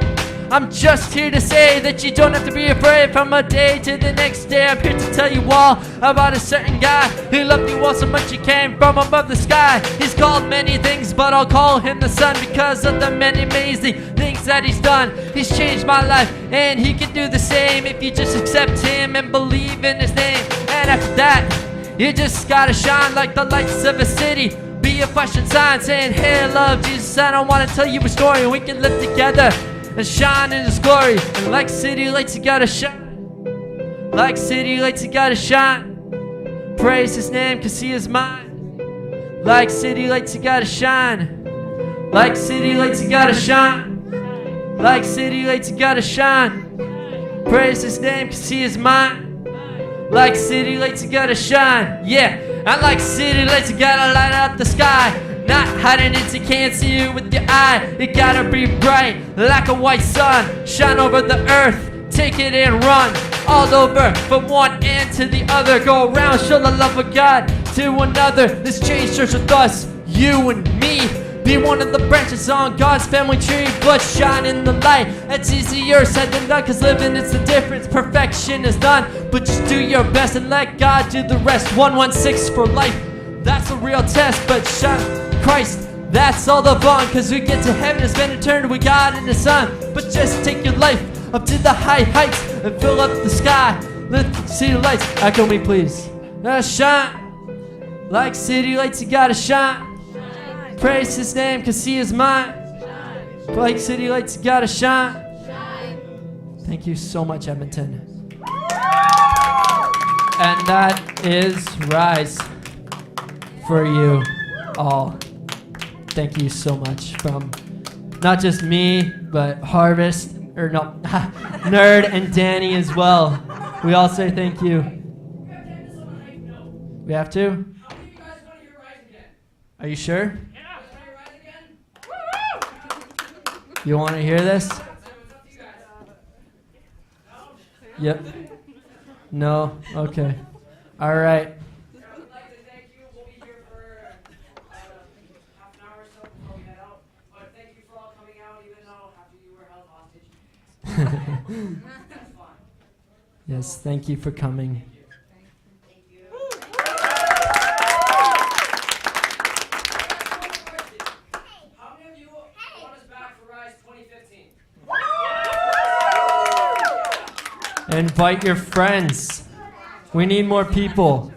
I'm just here to say that you don't have to be afraid. From a day to the next day, I'm here to tell you all about a certain guy who loved you all so much he came from above the sky. He's called many things, but I'll call him the sun because of the many amazing things that he's done. He's changed my life, and he can do the same if you just accept him and believe in his name. And after that, you just gotta shine like the lights of a city. Be a flashing sign saying, hey, I love Jesus, and I wanna tell you a story, and we can live together and shine in his glory. And like city lights, you gotta shine. Like city lights, you gotta shine. Praise his name, cause he is mine. Like city lights, you gotta shine. Like city lights, you gotta shine. Like city lights, you gotta shine. Praise his name, cause he is mine. Like city lights, you gotta shine. Yeah, and like city lights, you gotta light up the sky. Not hiding it, you can't see it with your eye. You gotta be bright, like a white sun. Shine over the earth, take it and run. All over, from one end to the other. Go around, show the love of God to another. This change starts with us, you and me. Be one of the branches on God's family tree, but shine in the light. It's easier said than done, cause living is the difference. Perfection is done, but just do your best and let God do the rest. 116 for life, that's a real test, but shine Christ, that's all the fun. Cause we get to heaven and spend eternity with God in the sun. But just take your life up to the high heights and fill up the sky. Let the city lights echo me, please. Now shine like city lights, you gotta shine. Praise his name, cause he is mine. Like city lights, you gotta shine. Thank you so much, Edmonton. And that is Rise for you all. Thank you so much from not just me, but Harvest, or no, Nerd and Danny as well. We all say thank you. We have to? Are you sure? You want to hear this? Yep. No? Okay. All right. Yes, thank you for coming. How many of you want us back for Rise 2015? Invite your friends. We need more people.